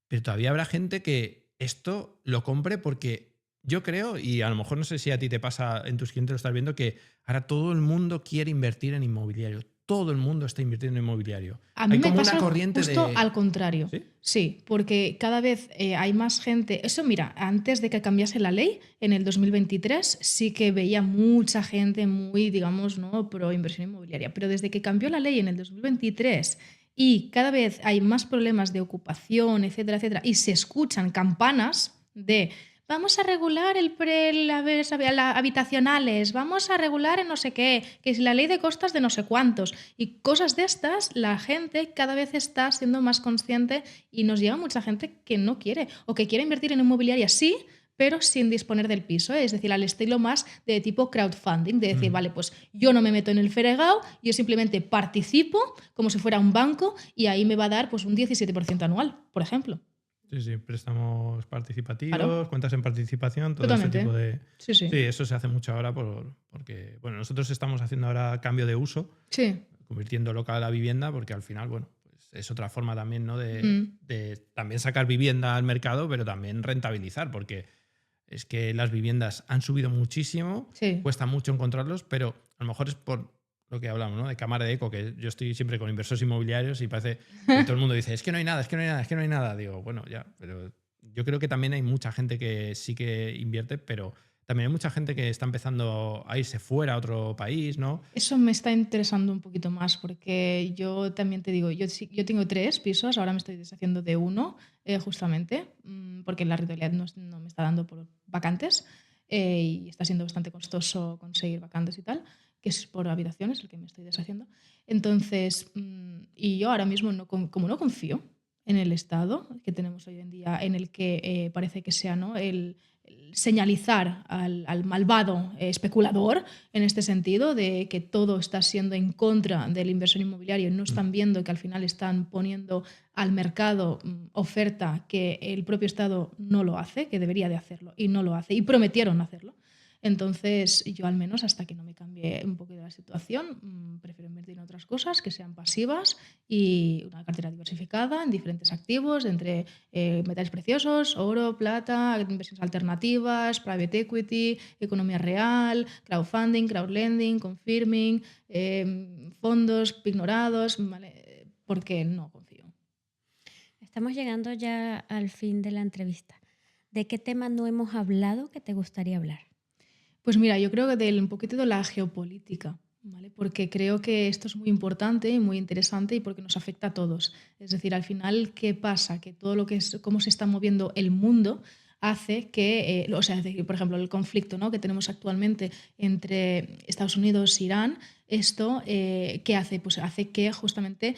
pero todavía habrá gente que esto lo compre porque yo creo, y a lo mejor no sé si a ti te pasa, en tus clientes lo estás viendo, que ahora todo el mundo quiere invertir en inmobiliario. Todo el mundo está invirtiendo en inmobiliario. A mí Hay me como pasa una corriente justo de... al contrario. ¿Sí? Sí, porque cada vez hay más gente. Eso, mira, antes de que cambiase la ley, en el 2023, sí que veía mucha gente muy, digamos, ¿no? pro inversión inmobiliaria. Pero desde que cambió la ley en el 2023 y cada vez hay más problemas de ocupación, etcétera, etcétera, y se escuchan campanas de vamos a regular las habitacionales, vamos a regular en no sé qué, que es la ley de costas de no sé cuántos, y cosas de estas, la gente cada vez está siendo más consciente y nos llega mucha gente que no quiere o que quiere invertir en inmobiliaria, sí, pero sin disponer del piso, es decir, al estilo más de tipo crowdfunding, de decir, vale, pues yo no me meto en el fregado, yo simplemente participo como si fuera un banco y ahí me va a dar pues un 17% anual, por ejemplo. Sí, sí, préstamos participativos, Claro. cuentas en participación, todo Totalmente. ese tipo de... Sí, sí. Sí, eso se hace mucho ahora porque, bueno, nosotros estamos haciendo ahora cambio de uso, Sí. convirtiendo local a vivienda, porque al final, bueno, pues es otra forma también, ¿no? Mm. De también sacar vivienda al mercado, pero también rentabilizar, porque es que las viviendas han subido muchísimo, Sí. cuesta mucho encontrarlos, pero a lo mejor es por lo que hablamos, ¿no? De cámara de eco, que yo estoy siempre con inversores inmobiliarios y parece que todo el mundo dice, es que no hay nada, es que no hay nada, es que no hay nada. Digo, bueno, ya, pero yo creo que también hay mucha gente que sí que invierte, pero también hay mucha gente que está empezando a irse fuera a otro país, ¿no? Eso me está interesando un poquito más porque yo también te digo, yo tengo 3 pisos, ahora me estoy deshaciendo de uno justamente porque la rentabilidad no me está dando por vacantes y está siendo bastante costoso conseguir vacantes y tal, que es por habitaciones el que me estoy deshaciendo. Entonces, y yo ahora mismo como no confío en el Estado que tenemos hoy en día, en el que parece que sea, ¿no? el señalizar al malvado especulador en este sentido de que todo está siendo en contra de la inversión inmobiliaria y no están viendo que al final están poniendo al mercado oferta que el propio Estado no lo hace, que debería de hacerlo y no lo hace y prometieron hacerlo. Entonces, yo al menos hasta que no me cambie un poco de la situación, prefiero invertir en otras cosas que sean pasivas y una cartera diversificada en diferentes activos, entre metales preciosos, oro, plata, inversiones alternativas, private equity, economía real, crowdfunding, crowdlending, confirming, fondos pignorados, ¿vale? Porque no confío. Estamos llegando ya al fin de la entrevista. ¿De qué tema no hemos hablado que te gustaría hablar? Pues mira, yo creo que un poquito de la geopolítica, ¿vale? Porque creo que esto es muy importante y muy interesante y porque nos afecta a todos. Es decir, al final, ¿qué pasa? Que todo lo que es cómo se está moviendo el mundo hace que, o sea, por ejemplo, el conflicto, ¿no? que tenemos actualmente entre Estados Unidos e Irán, esto, ¿qué hace? Pues hace que justamente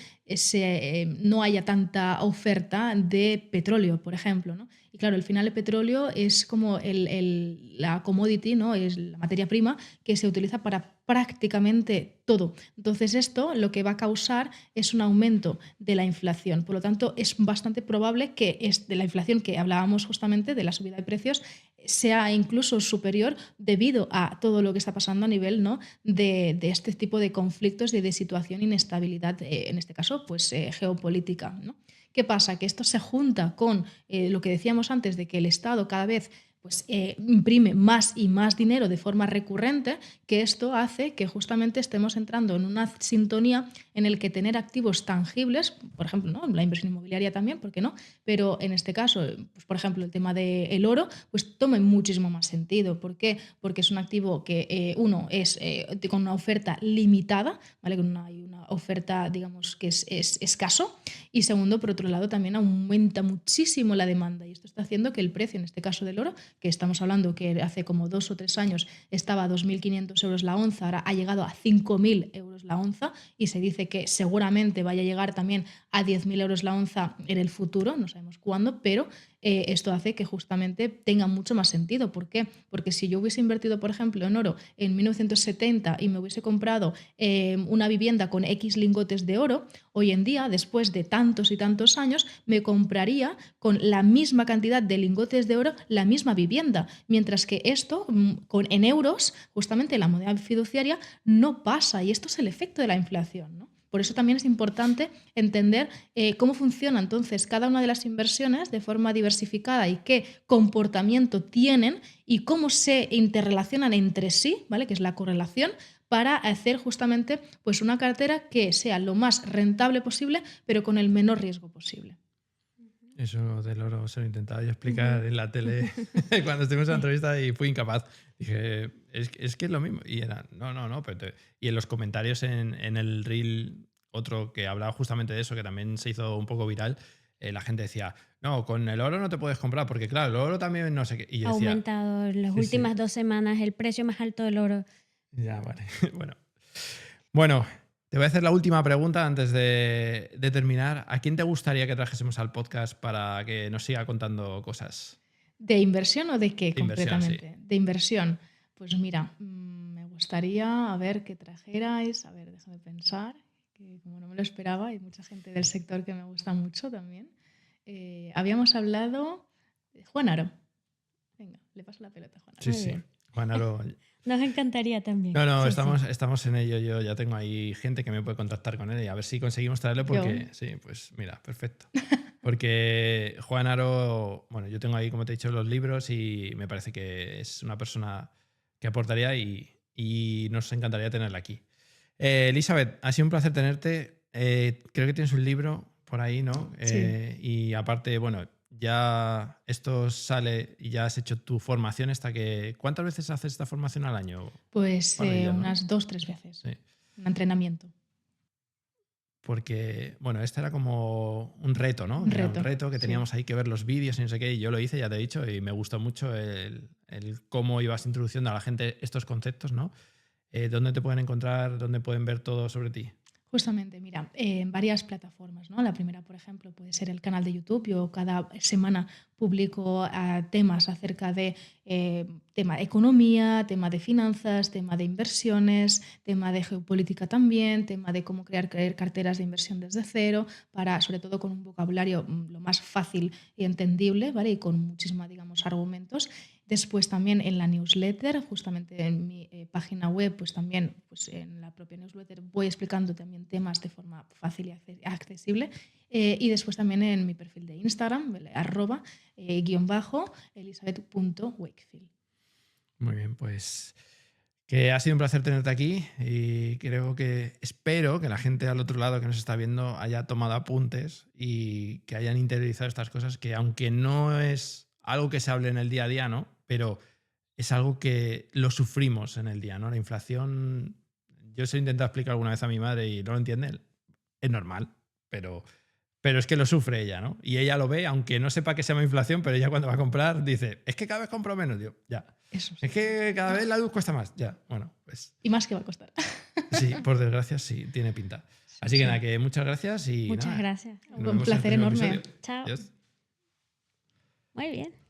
no haya tanta oferta de petróleo, por ejemplo, ¿no? Y claro, al final el petróleo es como la commodity, ¿no? Es la materia prima que se utiliza para prácticamente todo. Entonces esto lo que va a causar es un aumento de la inflación. Por lo tanto, es bastante probable que de la inflación que hablábamos justamente, de la subida de precios, sea incluso superior debido a todo lo que está pasando a nivel, ¿no? de este tipo de conflictos y de situación inestabilidad, en este caso, pues geopolítica, ¿no? ¿Qué pasa? Que esto se junta con lo que decíamos antes de que el Estado cada vez pues imprime más y más dinero de forma recurrente, que esto hace que justamente estemos entrando en una sintonía en el que tener activos tangibles, por ejemplo, ¿no? La inversión inmobiliaria también, ¿por qué no? Pero en este caso, pues, por ejemplo, el tema del oro, pues tome muchísimo más sentido. ¿Por qué? Porque es un activo que, uno, es con una oferta limitada, ¿vale? Hay una oferta, digamos, que es escaso, y segundo, por otro lado, también aumenta muchísimo la demanda, y esto está haciendo que el precio, en este caso del oro, que estamos hablando que hace como 2 o 3 años estaba a 2.500 euros la onza, ahora ha llegado a 5.000 euros la onza, y se dice que seguramente vaya a llegar también a 10.000 euros la onza en el futuro, no sabemos cuándo, pero esto hace que justamente tenga mucho más sentido. ¿Por qué? Porque si yo hubiese invertido, por ejemplo, en oro en 1970 y me hubiese comprado una vivienda con X lingotes de oro, hoy en día, después de tantos y tantos años, me compraría con la misma cantidad de lingotes de oro la misma vivienda, mientras que esto en euros, justamente la moneda fiduciaria, no pasa, y esto es el efecto de la inflación, ¿no? Por eso también es importante entender cómo funciona entonces cada una de las inversiones de forma diversificada y qué comportamiento tienen y cómo se interrelacionan entre sí, ¿vale? Que es la correlación, para hacer justamente pues una cartera que sea lo más rentable posible, pero con el menor riesgo posible. Eso del oro se lo intentaba yo explicar en la tele cuando estuvimos en la entrevista y fui incapaz. Dije, es que es lo mismo. Y era, no. Y en los comentarios en el reel, otro que hablaba justamente de eso, que también se hizo un poco viral, la gente decía, no, con el oro no te puedes comprar, porque claro, el oro también no sé qué. Y yo Ha decía, aumentado en las sí, últimas 2 semanas el precio más alto del oro. ya, vale. Bueno, te voy a hacer la última pregunta antes de terminar. ¿A quién te gustaría que trajésemos al podcast para que nos siga contando cosas? ¿De inversión o de qué De inversión, concretamente? sí. De inversión. Pues mira, me gustaría a ver que trajerais, a ver, déjame pensar, que como no me lo esperaba, hay mucha gente del sector que me gusta mucho también. Habíamos hablado de Juan Aro. Venga, le paso la pelota a Juan Aro. Sí, Muy sí. bien. Juan Aro. Nos encantaría también. No, Sí, estamos en ello. Yo ya tengo ahí gente que me puede contactar con él y a ver si conseguimos traerle porque, sí, pues mira, perfecto. Porque Juan Aro, bueno, yo tengo ahí, como te he dicho, los libros y me parece que es una persona que aportaría y nos encantaría tenerla aquí. Elizabeth, ha sido un placer tenerte. Creo que tienes un libro por ahí, ¿no? Sí. Y aparte, bueno, ya esto sale y ya has hecho tu formación ¿Cuántas veces haces esta formación al año? Pues Par de ellas, ¿no? unas 2-3 veces. Sí. Un entrenamiento. Porque, bueno, este era como un reto, ¿no? Un Era un reto, reto que sí. teníamos ahí que ver los vídeos y no sé qué, y yo lo hice, ya te he dicho, y me gustó mucho el cómo ibas introduciendo a la gente estos conceptos, ¿no? ¿Dónde te pueden encontrar? ¿Dónde pueden ver todo sobre ti? Justamente, mira, en varias plataformas, ¿no? La primera, por ejemplo, puede ser el canal de YouTube. Yo cada semana publico temas acerca de tema de economía, tema de finanzas, tema de inversiones, tema de geopolítica también, tema de cómo crear carteras de inversión desde cero, para, sobre todo con un vocabulario lo más fácil y entendible, ¿vale? Y con muchísimos, digamos, argumentos. Después también en la newsletter, justamente en mi página web, pues también pues en la propia newsletter voy explicando también temas de forma fácil y accesible. Y después también en mi perfil de Instagram, @Elizabeth.wakefield. Muy bien, pues que ha sido un placer tenerte aquí y espero que la gente al otro lado que nos está viendo haya tomado apuntes y que hayan interiorizado estas cosas que aunque no es algo que se hable en el día a día, ¿no? Pero es algo que lo sufrimos en el día, ¿no? La inflación, yo se lo he intentado explicar alguna vez a mi madre y no lo entiende, es normal, pero es que lo sufre ella, ¿no? Y ella lo ve, aunque no sepa que se llama inflación, pero ella cuando va a comprar dice, es que cada vez compro menos, yo, ya. Eso sí. Es que cada vez la luz cuesta más, ya. Bueno, pues Y más que va a costar. sí, por desgracia sí, tiene pinta. Así que nada, que muchas gracias y Muchas nada, gracias. nos Un vemos en el placer próximo enorme. episodio. Chao. Adiós. Muy bien.